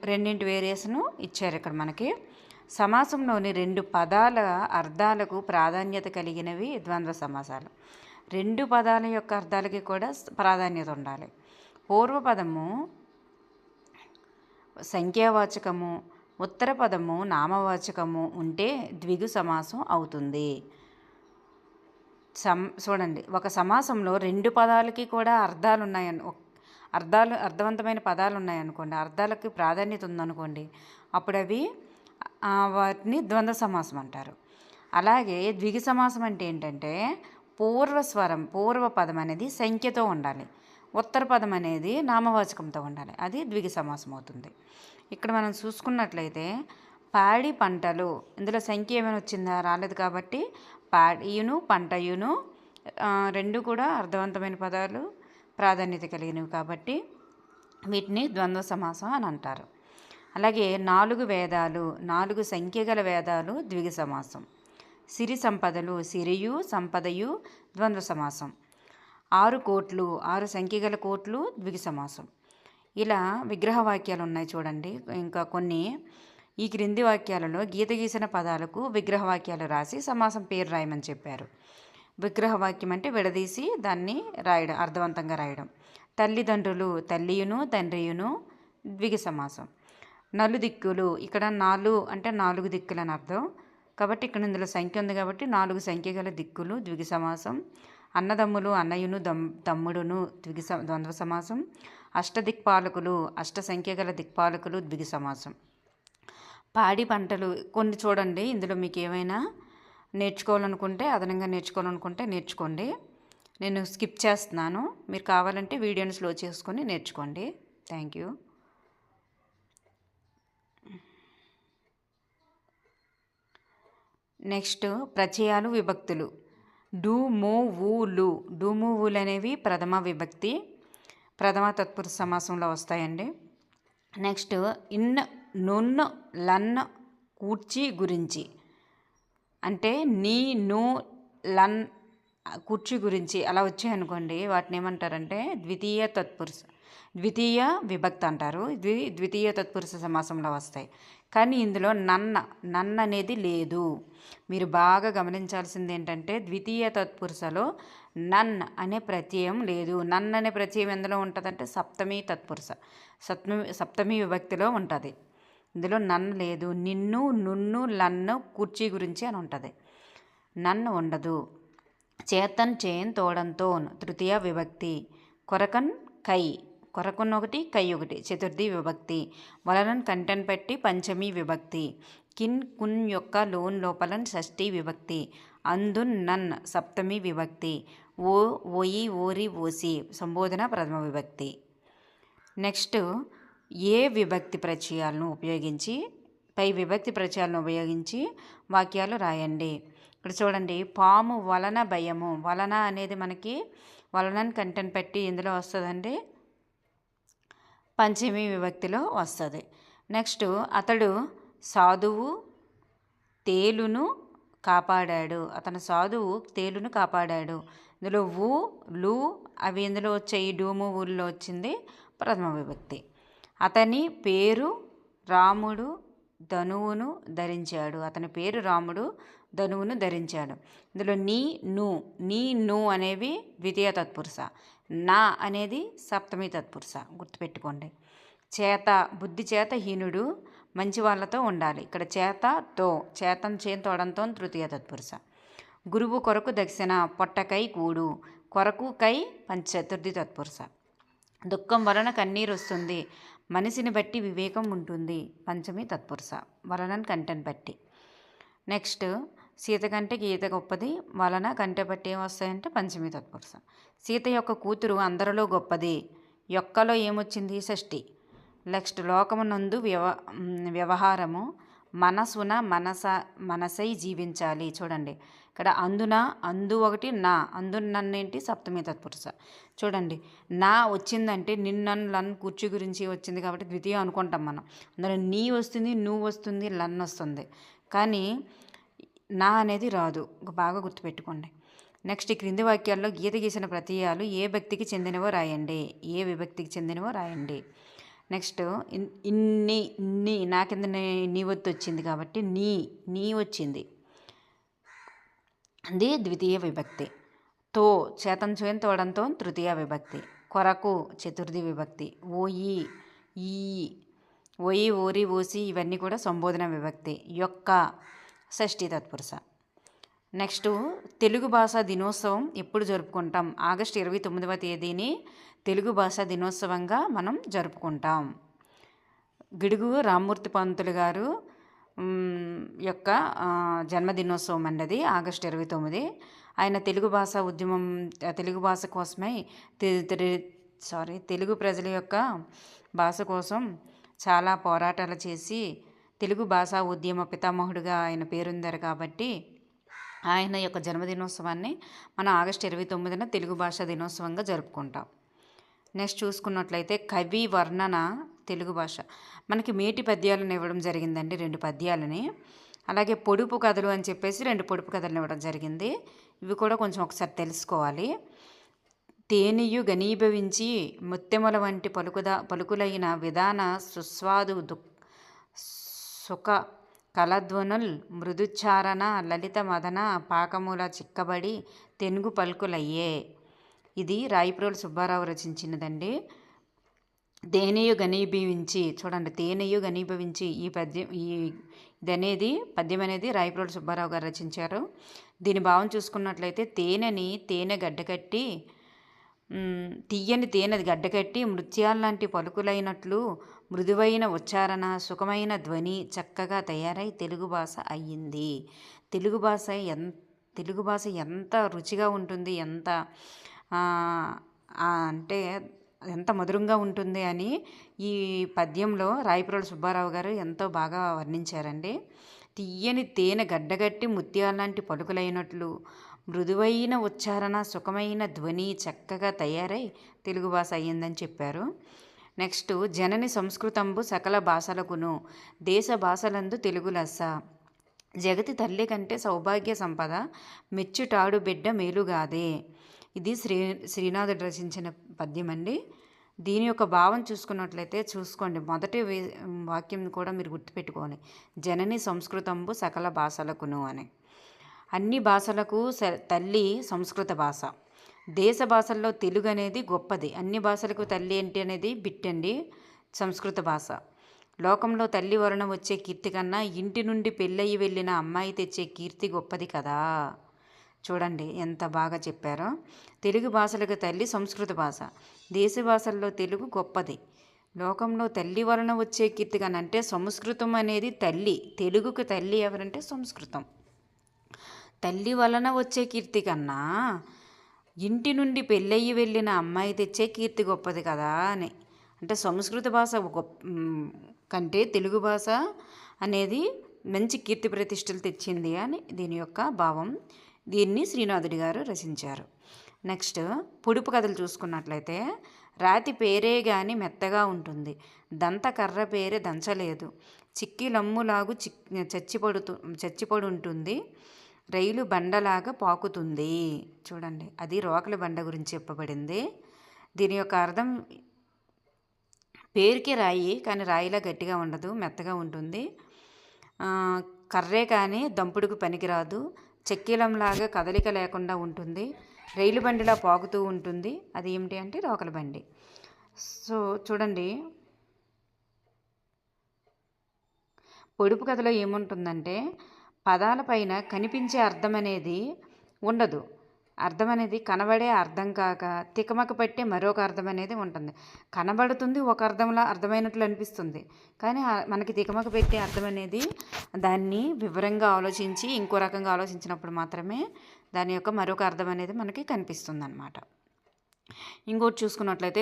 రెండింటి వేరియేషను ఇచ్చారు ఇక్కడ మనకి. సమాసంలోని రెండు పదాల అర్థాలకు ప్రాధాన్యత కలిగినవి ద్వంద్వ సమాసాలు. రెండు పదాల యొక్క అర్థాలకి కూడా ప్రాధాన్యత ఉండాలి. పూర్వపదము సంఖ్యావాచకము, ఉత్తర పదము నామవాచకము ఉంటే ద్విగు సమాసం అవుతుంది. చూడండి, ఒక సమాసంలో రెండు పదాలకి కూడా అర్థాలు ఉన్నాయని, అర్థవంతమైన పదాలు ఉన్నాయనుకోండి, అర్థాలకి ప్రాధాన్యత ఉందనుకోండి, అప్పుడు అవి వాటిని ద్వంద్వ సమాసం అంటారు. అలాగే ద్విగు సమాసం అంటే ఏంటంటే పూర్వపదం అనేది సంఖ్యతో ఉండాలి, ఉత్తర పదం అనేది నామవాచకంతో ఉండాలి, అది ద్విగు సమాసం అవుతుంది. ఇక్కడ మనం చూసుకున్నట్లయితే పాడి పంటలు, ఇందులో సంఖ్య ఏమైనా వచ్చిందా, రాలేదు కాబట్టి పాడియును పంటయును రెండు కూడా అర్థవంతమైన పదాలు, ప్రాధాన్యత కలిగినవి కాబట్టి వీటిని ద్వంద్వ సమాసం అని అంటారు. అలాగే 4 వేదాలు, 4 సంఖ్య గల వేదాలు ద్విగు సమాసం. సిరి సంపదలు, సిరియు సంపదయు ద్వంద్వ సమాసం. 6 కోట్లు, 6 సంఖ్య గల కోట్లు ద్విగు సమాసం. ఇలా విగ్రహ వాక్యాలు ఉన్నాయి చూడండి. ఇంకా కొన్ని ఈ క్రింది వాక్యాలలో గీత గీసిన పదాలకు విగ్రహ వాక్యాలు రాసి సమాసం పేరు రాయమని చెప్పారు. విగ్రహ వాక్యం అంటే విడదీసి దాన్ని రాయడం, అర్థవంతంగా రాయడం. తల్లిదండ్రులు, తల్లియును తండ్రియును ద్విగు సమాసం. నలుదిక్కులు, ఇక్కడ 4 అంటే 4 దిక్కులు అని అర్థం కాబట్టి ఇక్కడ ఇందులో సంఖ్య ఉంది కాబట్టి 4 సంఖ్య గల దిక్కులు ద్విగు సమాసం. అన్నదమ్ములు, అన్నయ్యను తమ్ముడును ద్వంద్వ సమాసం. అష్టదిక్పాలకులు, అష్ట సంఖ్య గల దిక్పాలకులు ద్విగు సమాసం. పాడి పంటలు కొన్ని చూడండి, ఇందులో మీకు ఏమైనా నేర్చుకోవాలనుకుంటే, అదనంగా నేర్చుకోవాలనుకుంటే నేర్చుకోండి. నేను స్కిప్ చేస్తున్నాను, మీరు కావాలంటే వీడియోని స్లో చేసుకొని నేర్చుకోండి. Thank you. నెక్స్ట్ ప్రత్యయాలు, విభక్తులు. డు, ము, ఊలు. డు, ము, ఊలు అనేవి ప్రథమ విభక్తి, ప్రథమ తత్పురుష సమాసంలో వస్తాయండి. నెక్స్ట్ ఇన్, నున్, లన్, కూర్చి, గురించి. అంటే నీ, ను, లన్, కూర్చి, గురించి అలా వచ్చాయనుకోండి, వాటిని ఏమంటారంటే ద్వితీయ విభక్తి అంటారు. ద్వితీయ తత్పురుష సమాసంలో వస్తాయి. కానీ ఇందులో నన్న అనేది లేదు. మీరు బాగా గమనించాల్సింది ఏంటంటే ద్వితీయ తత్పురుషలో నన్ అనే ప్రత్యయం లేదు. నన్ అనే ప్రత్యయం ఎందులో ఉంటుందంటే సప్తమి తత్పురుష, సప్తమి విభక్తిలో ఉంటుంది. ఇందులో నన్ను లేదు. నిన్ను, నున్ను, లన్ను, కుర్చీ గురించి అని ఉంటుంది. నన్ను ఉండదు. చేతన్ చేన్ తోడంతోన్ తృతీయ విభక్తి. కొరకన్ కై, కొరకున్ ఒకటి, కై ఒకటి చతుర్థి విభక్తి. వలనన్ కంటెన్ పెట్టి పంచమి విభక్తి. కిన్ కున్ యొక్క లోన్ లోపలన్ షష్ఠి విభక్తి. అందున్ నన్ సప్తమి విభక్తి. ఓ ఓయి ఓరి ఓసి సంబోధన ప్రథమ విభక్తి. నెక్స్ట్ ఏ విభక్తి ప్రత్యయాలను ఉపయోగించి పై విభక్తి ప్రత్యయాలను ఉపయోగించి వాక్యాలు రాయండి. ఇక్కడ చూడండి, పాము వలన భయము. వలన అనేది మనకి వలనని కంటెంట్ పెట్టి ఇందులో వస్తుందండి, పంచమి విభక్తిలో వస్తుంది. నెక్స్ట్ అతడు సాధువు తేలును కాపాడాడు. అతను సాధువు తేలును కాపాడాడు. ఇందులో ఊ లు అవి ఇందులో వచ్చాయి. డూము ఊళ్ళో వచ్చింది ప్రథమ విభక్తి. అతని పేరు రాముడు ధనువును ధరించాడు. అతని పేరు రాముడు ధనువును ధరించాడు. ఇందులో నీ ను అనేవి ద్వితీయ తత్పురుష, నా అనేది సప్తమి తత్పురుష, గుర్తుపెట్టుకోండి. చేత బుద్ధి చేత హీనుడు మంచి వాళ్ళతో ఉండాలి. ఇక్కడ చేతతో, చేతం తోడంతో తృతీయ తత్పురుష. గురువు కొరకు దక్షిణ, పొట్టకై కూడు, కొరకు కై చతుర్థి తత్పురుష. దుఃఖం వలన కన్నీరు వస్తుంది, మనిషిని బట్టి వివేకం ఉంటుంది, పంచమి తత్పురుష, వలన కంటెన్ బట్టి. నెక్స్ట్ సీత కంటే గీత గొప్పది, వలన కంటె బట్టి ఏమొస్తాయంటే పంచమి తత్పురుష. సీత యొక్క కూతురు అందరిలో గొప్పది, యొక్కలో ఏమొచ్చింది షష్ఠి. నెక్స్ట్ లోకమునందు వ్యవహారము, మనసున మనసై జీవించాలి. చూడండి ఇక్కడ అందు ఒకటి, నా అందు నన్నేంటి సప్తమి తత్పురుష. చూడండి నా వచ్చిందంటే లన్ కుర్చీ గురించి వచ్చింది కాబట్టి ద్వితీయం అనుకుంటాం మనం. అందులో నీ వస్తుంది, నువ్వు వస్తుంది, లన్ వస్తుంది, కానీ నా అనేది రాదు. బాగా గుర్తుపెట్టుకోండి. నెక్స్ట్ ఈ క్రింది వాక్యాల్లో గీత గీసిన ప్రత్యయాలు ఏ భక్తికి చెందినవో రాయండి, ఏ విభక్తికి చెందినవో రాయండి. నెక్స్ట్ ఇన్ని నా కింద నీ ఒత్తు వచ్చింది కాబట్టి నీ వచ్చింది, అది ద్వితీయ విభక్తి. తో చేతం చేన్ తోడంతో తృతీయ విభక్తి. కొరకు చతుర్థి విభక్తి. ఓయి ఓరి ఓసి ఇవన్నీ కూడా సంబోధన విభక్తి. యొక్క షష్ఠి తత్పురుష. నెక్స్ట్ తెలుగు భాషా దినోత్సవం ఎప్పుడు జరుపుకుంటాం? ఆగస్టు 29వ తేదీని తెలుగు భాషా దినోత్సవంగా మనం జరుపుకుంటాం. గిడుగు రామ్మూర్తి పంతులు గారు యొక్క జన్మదినోత్సవం అన్నది ఆగస్టు 29. ఆయన తెలుగు భాష ఉద్యమం, తెలుగు భాష కోసమై తెలుగు ప్రజల యొక్క భాష కోసం చాలా పోరాటాలు చేసి తెలుగు భాషా ఉద్యమ పితామహుడిగా ఆయన పేరొందారు కాబట్టి ఆయన యొక్క జన్మదినోత్సవాన్ని మనం ఆగస్టు 29న తెలుగు భాషా దినోత్సవంగా జరుపుకుంటాం. నెక్స్ట్ చూసుకున్నట్లయితే కవి వర్ణన తెలుగు భాష. మనకి మేటి పద్యాలను ఇవ్వడం జరిగిందండి, 2 పద్యాలని. అలాగే పొడుపు కథలు అని చెప్పేసి 2 పొడుపు కథలను ఇవ్వడం జరిగింది. ఇవి కూడా కొంచెం ఒకసారి తెలుసుకోవాలి. తేనియు గనీభవించి ముత్తెముల వంటి పలుకులైన విధాన సుస్వాదు సుఖ కలధ్వనుల్ మృదుచ్చారణ లలిత మదన పాకముల చిక్కబడి తెనుగు పలుకులయ్యే. ఇది రాయిప్రోలు సుబ్బారావు రచించినదండి. తేనెయు గనీభవించి, చూడండి తేనెయు గనీభవించి ఈ పద్యం అనేది రాయిప్రోలు సుబ్బారావు గారు రచించారు. దీని భావం చూసుకున్నట్లయితే తేనె గడ్డకట్టి, తీయని తేనె గడ్డకట్టి మృత్యాల్లాంటి పలుకులైనట్లు మృదువైన ఉచ్చారణ సుఖమైన ధ్వని చక్కగా తయారై తెలుగు భాష అయ్యింది. తెలుగు భాష ఎంత రుచిగా ఉంటుంది, అంటే ఎంత మధురంగా ఉంటుంది అని ఈ పద్యంలో రాయిప్రోలు సుబ్బారావు గారు ఎంతో బాగా వర్ణించారండి. తీయని తేనె గడ్డగట్టి ముత్యాలాంటి పలుకులైనట్లు మృదువైన ఉచ్చారణ సుఖమైన ధ్వని చక్కగా తయారై తెలుగు భాష అయ్యిందని చెప్పారు. నెక్స్ట్ జనని సంస్కృతంబు సకల భాషలకును దేశ భాషలందు తెలుగు లెస్స. జగతి తల్లి కంటే సౌభాగ్య సంపద మెచ్చుటాడు బిడ్డ మేలుగాదే. ఇది శ్రీనాథుడు రచించిన పద్యం అండి. దీని యొక్క భావం చూసుకున్నట్లయితే చూసుకోండి, మొదటి వాక్యం కూడా మీరు గుర్తుపెట్టుకోవాలి. జనని సంస్కృతంబు సకల భాషలకును అని. అన్ని భాషలకు తల్లి సంస్కృత భాష. దేశ భాషల్లో తెలుగు అనేది గొప్పది. అన్ని భాషలకు తల్లి ఏంటి అనేది బిట్టండి సంస్కృత భాష. లోకంలో తల్లి వలన వచ్చే కీర్తి కన్నా ఇంటి నుండి పెళ్ళయి వెళ్ళిన అమ్మాయి తెచ్చే కీర్తి గొప్పది కదా. చూడండి ఎంత బాగా చెప్పారో. తెలుగు భాషలకు తల్లి సంస్కృత భాష. దేశ భాషల్లో తెలుగు గొప్పది. లోకంలో తల్లి వలన వచ్చే కీర్తి కన్నా, అంటే సంస్కృతం అనేది తల్లి. తెలుగుకు తల్లి ఎవరంటే సంస్కృతం. తల్లి వలన వచ్చే కీర్తి కన్నా ఇంటి నుండి పెళ్ళయి వెళ్ళిన అమ్మాయి తెచ్చే కీర్తి గొప్పది కదా అని. అంటే సంస్కృత భాష కంటే తెలుగు భాష అనేది మంచి కీర్తి ప్రతిష్టలు తెచ్చింది అని దీని యొక్క భావం. దీన్ని శ్రీనాథుడి గారు రచించారు. నెక్స్ట్ పొడుపు కథలు చూసుకున్నట్లయితే, రాతి పేరే గాని మెత్తగా ఉంటుంది, దంత కర్ర పేరే దంచలేదు, చిక్కి లమ్ములాగు చచ్చిపడుంటుంది, రైలు బండలాగా పాకుతుంది. చూడండి, అది రోకలి బండ గురించి చెప్పబడింది. దీని యొక్క అర్థం, పేరుకి రాయి కానీ రాయిలా గట్టిగా ఉండదు, మెత్తగా ఉంటుంది. కర్రే కానీ దంపుడుకు పనికిరాదు, చెక్కీలంలాగా కదలిక లేకుండా ఉంటుంది, రైలు బండిలా పాకుతూ ఉంటుంది. అది ఏమిటి అంటే రోకలి బండి. సో చూడండి, పొడుపు కథలో ఏముంటుందంటే, పదాలపైన కనిపించే అర్థం అనేది ఉండదు. అర్థం అనేది కనబడే అర్థం కాక తికమక పట్టే మరొక అర్థం అనేది ఉంటుంది. కనబడుతుంది ఒక అర్థంలా అర్థమైనట్లు అనిపిస్తుంది, కానీ మనకి తికమక పెట్టే అర్థం అనేది దాన్ని వివరంగా ఆలోచించి ఇంకో రకంగా ఆలోచించినప్పుడు మాత్రమే దాని యొక్క మరొక అర్థం అనేది మనకి కనిపిస్తుంది అన్నమాట. ఇంకోటి చూసుకున్నట్లయితే,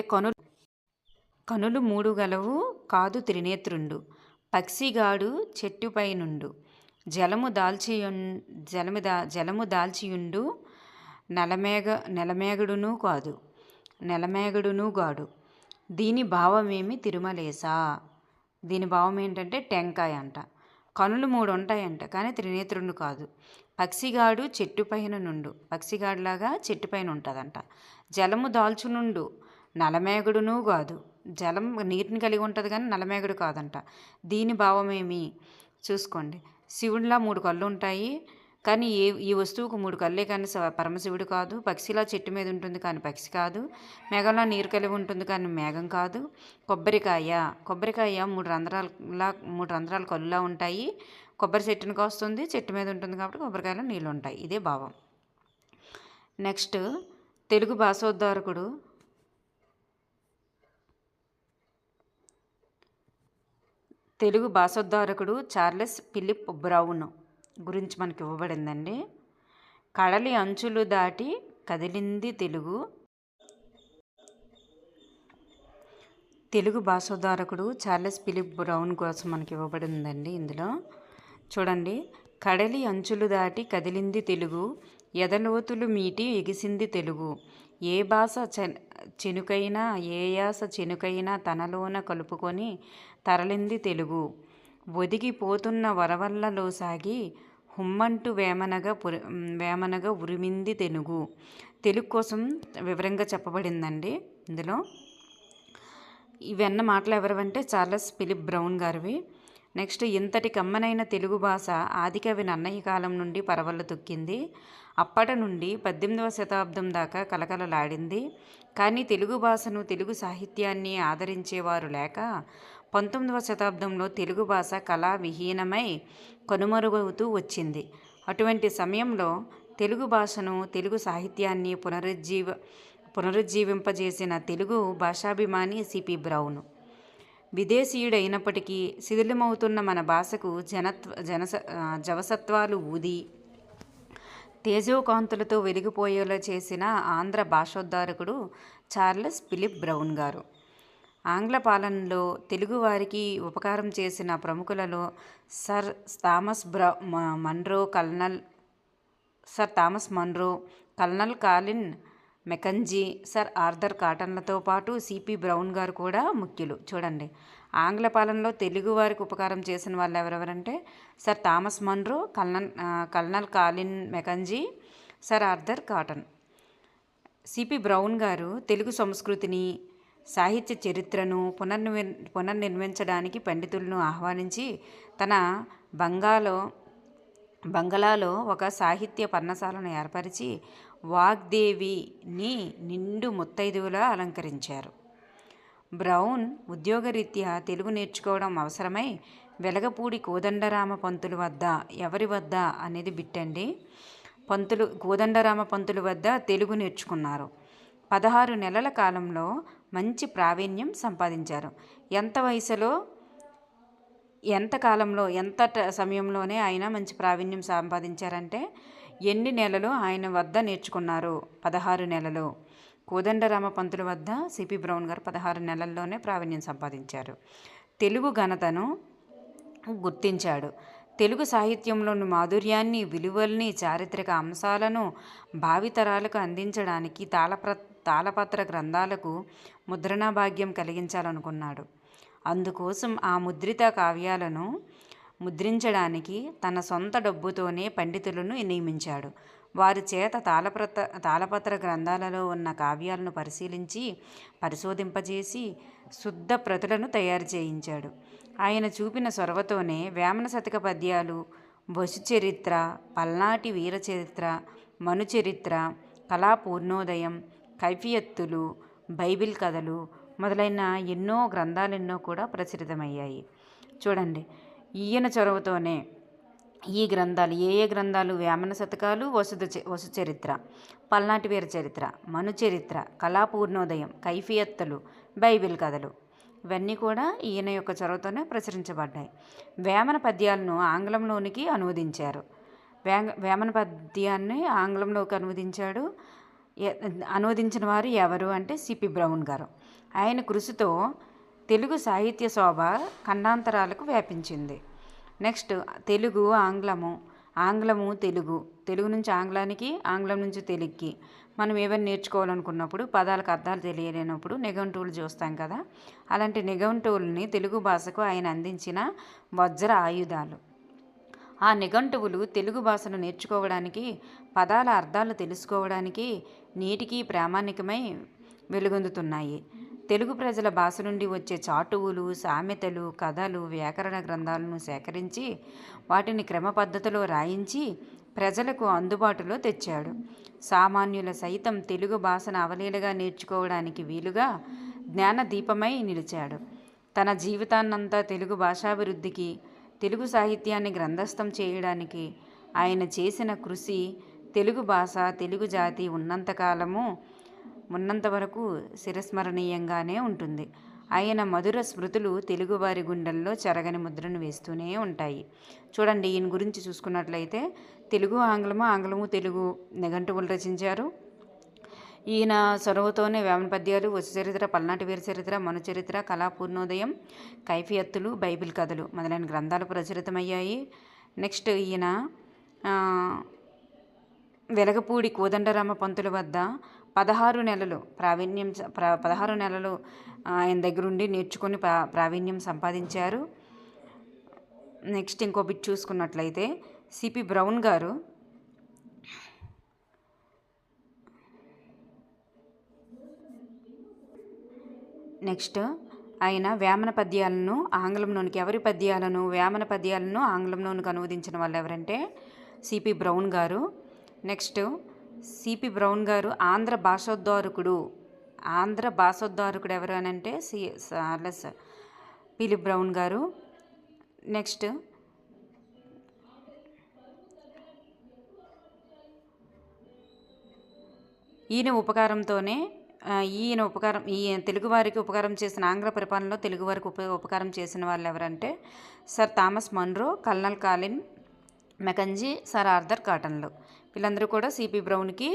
కనులు మూడు గలవు కాదు త్రినేత్రుండు, పక్షిగాడు చెట్టుపై నుండు, జలము దాల్చియుండు, నెలమేగడును గాడు. దీని భావమేమి తిరుమలేసా. దీని భావం ఏంటంటే టెంకాయ అంట. కనులు 3 ఉంటాయంట కానీ త్రినేత్రుడు కాదు. పక్షిగాడు చెట్టుపైన నుండు, పక్షిగాడులాగా చెట్టుపైన ఉంటుందంట. జలము దాల్చునుండు, నలమేగడును కాదు. జలం నీటిని కలిగి ఉంటుంది కానీ నలమేగడు కాదంట. దీని భావమేమి చూసుకోండి. శివుడిలా 3 కళ్ళు ఉంటాయి కానీ ఈ వస్తువుకు 3 కళ్ళే కానీ పరమశివుడు కాదు. పక్షిలా చెట్టు మీద ఉంటుంది కానీ పక్షి కాదు. మేఘంలా నీరు కలిగి ఉంటుంది కానీ మేఘం కాదు. కొబ్బరికాయ 3 రంధ్రాల కళ్ళులా ఉంటాయి. కొబ్బరి చెట్టుని కాస్తుంది, చెట్టు మీద ఉంటుంది కాబట్టి కొబ్బరికాయలో నీళ్ళు ఉంటాయి. ఇదే భావం. నెక్స్ట్ తెలుగు భాషోద్ధారకుడు చార్లెస్ ఫిలిప్ బ్రౌన్ గురించి మనకి ఇవ్వబడిందండి. కడలి అంచులు దాటి కదిలింది తెలుగు భాషోద్ధారకుడు చార్లెస్ ఫిలిప్ బ్రౌన్ కోసం మనకి ఇవ్వబడిందండి. ఇందులో చూడండి, కడలి అంచులు దాటి కదిలింది తెలుగు, ఎదలోతులు మీటి ఎగిసింది తెలుగు, ఏ భాష చెనుకైనా ఏ యాస చెనుకైనా తనలోన కలుపుకొని తరలింది తెలుగు, ఒదిగిపోతున్న వరవల్లలో సాగి హుమ్మంటూ వేమనగా ఉరిమింది తెలుగు. తెలుగు కోసం వివరంగా చెప్పబడిందండి. ఇందులో ఇవన్న మాటలు ఎవరివంటే చార్లెస్ ఫిలిప్ బ్రౌన్ గారివి. నెక్స్ట్, ఇంతటి కమ్మనైన తెలుగు భాష ఆదికవి నన్నయ్య కాలం నుండి పరవళ్ళు తొక్కింది. అప్పటి నుండి 18వ శతాబ్దం దాకా కలకలలాడింది. కానీ తెలుగు భాషను, తెలుగు సాహిత్యాన్ని ఆదరించేవారు లేక 19వ శతాబ్దంలో తెలుగు భాష కళా విహీనమై కనుమరుగవుతూ వచ్చింది. అటువంటి సమయంలో తెలుగు భాషను, తెలుగు సాహిత్యాన్ని పునరుజ్జీవింపజేసిన తెలుగు భాషాభిమాని సిపి బ్రౌన్. విదేశీయుడైనప్పటికీ శిథిలమవుతున్న మన భాషకు జవసత్వాలు ఊది తేజోకాంతులతో వెలిగిపోయేలా చేసిన ఆంధ్ర భాషోద్ధారకుడు చార్లెస్ ఫిలిప్ బ్రౌన్ గారు. ఆంగ్ల పాలనలో తెలుగువారికి ఉపకారం చేసిన ప్రముఖులలో sir Thomas Munro, colonel Colin Mackenzie, sir Arthur కాటన్లతో పాటు సిపి బ్రౌన్ గారు కూడా ముఖ్యులు. చూడండి, ఆంగ్ల పాలనలో తెలుగు వారికి ఉపకారం చేసిన వాళ్ళు ఎవరెవరంటే sir Thomas Munro, colonel Colin Mackenzie, sir Arthur Cotton. CP Brown గారు తెలుగు సంస్కృతిని, సాహిత్య చరిత్రను పునర్నిర్మించడానికి పండితులను ఆహ్వానించి తన బంగళాలో ఒక సాహిత్య పర్ణశాలను ఏర్పరిచి వాగ్దేవిని నిండు ముత్తైదువులా అలంకరించారు. బ్రౌన్ ఉద్యోగరీత్యా తెలుగు నేర్చుకోవడం అవసరమై వెలగపూడి కోదండరామ పంతులు వద్ద, ఎవరి వద్ద అనేది బిట్టండి, కోదండరామ పంతులు వద్ద తెలుగు నేర్చుకున్నారు. 16 నెలల కాలంలో మంచి ప్రావీణ్యం సంపాదించారు. ఎంత సమయంలోనే ఆయన మంచి ప్రావీణ్యం సంపాదించారంటే ఎన్ని నెలలు ఆయన వద్ద నేర్చుకున్నారు? 16 నెలలు. కోదండరామ పంతుల వద్ద సిపి బ్రౌన్ గారు 16 నెలల్లోనే ప్రావీణ్యం సంపాదించారు. తెలుగు ఘనతను గుర్తించాడు. తెలుగు సాహిత్యంలోని మాధుర్యాన్ని, విలువల్ని, చారిత్రక అంశాలను భావితరాలకు అందించడానికి తాళపత్ర గ్రంథాలకు ముద్రణా భాగ్యం కలిగించాలనుకున్నాడు. అందుకోసం ఆ ముద్రిత కావ్యాలను ముద్రించడానికి తన సొంత డబ్బుతోనే పండితులను నియమించాడు. వారి చేత తాళపత్ర గ్రంథాలలో ఉన్న కావ్యాలను పరిశోధింపజేసి శుద్ధ ప్రతులను తయారు చేయించాడు. ఆయన చూపిన చొరవతోనే వేమన శతక పద్యాలు, వసుచరిత్ర, పల్నాటి వీరచరిత్ర, మనుచరిత్ర, కళాపూర్ణోదయం, కైఫియత్తులు, బైబిల్ కథలు మొదలైన గ్రంథాలెన్నో కూడా ప్రచురితమయ్యాయి. చూడండి, ఈయన చొరవతోనే ఈ గ్రంథాలు ఏ గ్రంథాలు? వేమన శతకాలు, వసుచరిత్ర, పల్నాటి వీర చరిత్ర, మనుచరిత్ర, కళాపూర్ణోదయం, కైఫియత్తులు, బైబిల్ కథలు ఇవన్నీ కూడా ఈయన యొక్క చొరవతోనే ప్రచురించబడ్డాయి. వేమన పద్యాలను ఆంగ్లంలోనికి అనువదించారు. వేమన పద్యాన్ని ఆంగ్లంలోకి అనువదించిన వారు ఎవరు అంటే సిపి బ్రౌన్ గారు. ఆయన కృషితో తెలుగు సాహిత్య శోభ ఖండాంతరాలకు వ్యాపించింది. నెక్స్ట్ తెలుగు, ఆంగ్లము తెలుగు, తెలుగు నుంచి ఆంగ్లానికి, ఆంగ్లం నుంచి తెలుగుకి మనం ఏమైనా నేర్చుకోవాలనుకున్నప్పుడు పదాలకు అర్థాలు తెలియలేనప్పుడు నిఘంటువులు చూస్తాం కదా, అలాంటి నిఘంటువుల్ని తెలుగు భాషకు ఆయన అందించిన వజ్ర ఆయుధాలు. ఆ నిఘంటువులు తెలుగు భాషను నేర్చుకోవడానికి, పదాల అర్థాలు తెలుసుకోవడానికి నేటికీ ప్రామాణికమై వెలుగొందుతున్నాయి. తెలుగు ప్రజల భాష నుండి వచ్చే చాటువులు, సామెతలు, కథలు, వ్యాకరణ గ్రంథాలను సేకరించి వాటిని క్రమ పద్ధతిలో రాయించి ప్రజలకు అందుబాటులో తెచ్చాడు. సామాన్యుల సైతం తెలుగు భాషను అవలీలగా నేర్చుకోవడానికి వీలుగా జ్ఞానదీపమై నిలిచాడు. తన జీవితాన్నంతా తెలుగు భాషాభివృద్ధికి, తెలుగు సాహిత్యాన్ని గ్రంథస్థం చేయడానికి ఆయన చేసిన కృషి తెలుగు భాష, తెలుగు జాతి ఉన్నంత వరకు చిరస్మరణీయంగానే ఉంటుంది. ఆయన మధుర స్మృతులు తెలుగువారి గుండెల్లో చెరగని ముద్రను వేస్తూనే ఉంటాయి. చూడండి, ఈయన గురించి చూసుకున్నట్లయితే తెలుగు, ఆంగ్లము తెలుగు నిఘంటువులు రచించారు. ఈయన చొరవతోనే వేమన పద్యాలు, వసుచరిత్ర, పల్నాటి వీర చరిత్ర, మనుచరిత్ర, కళాపూర్ణోదయం, కైఫియత్తులు, బైబిల్ కథలు మొదలైన గ్రంథాలు ప్రచురితమయ్యాయి. నెక్స్ట్ ఈయన వెలగపూడి కోదండరామ పంతుల వద్ద 16 నెలలు ఆయన దగ్గరుండి నేర్చుకొని ప్రావీణ్యం సంపాదించారు. నెక్స్ట్ ఇంకో బిట్ చూసుకున్నట్లయితే సిపి బ్రౌన్ గారు ఆయన వేమన పద్యాలను ఆంగ్లంలోనికి వేమన పద్యాలను ఆంగ్లంలోనికి అనువదించిన వాళ్ళు ఎవరంటే సిపి బ్రౌన్ గారు. నెక్స్ట్ సిపి బ్రౌన్ గారు ఆంధ్ర భాషోద్ధారకుడు ఎవరు అని అంటే చార్లెస్ ఫిలిప్ బ్రౌన్ గారు. నెక్స్ట్ ఈయన తెలుగువారికి ఉపకారం చేసిన ఆంగ్ల పరిపాలనలో తెలుగువారికి ఉపకారం చేసిన వాళ్ళు ఎవరంటే sir Thomas Munro, colonel Colin Mackenzie, sir Arthur కాటన్లు. వీళ్ళందరూ కూడా సిపి బ్రౌన్కి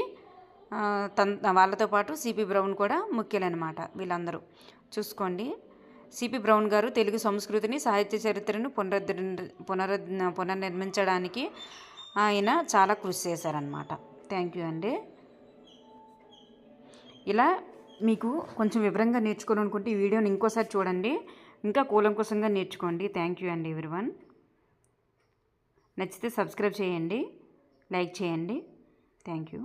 వాళ్ళతో పాటు సిపి బ్రౌన్ కూడా ముఖ్యులన్నమాట. వీళ్ళందరూ చూసుకోండి. సిపి బ్రౌన్ గారు తెలుగు సంస్కృతిని, సాహిత్య చరిత్రను పునర్నిర్మించడానికి ఆయన చాలా కృషి చేశారనమాట. థ్యాంక్ యూ అండి. ఇలా మీకు కొంచెం వివరంగా నేర్చుకోవాలనుకుంటే ఈ వీడియోని ఇంకోసారి చూడండి, ఇంకా కూలంకుషంగా నేర్చుకోండి. థ్యాంక్ యూ అండి ఎవ్రీవన్. నచ్చితే సబ్స్క్రైబ్ చేయండి, లైక్ చేయండి. Thank you.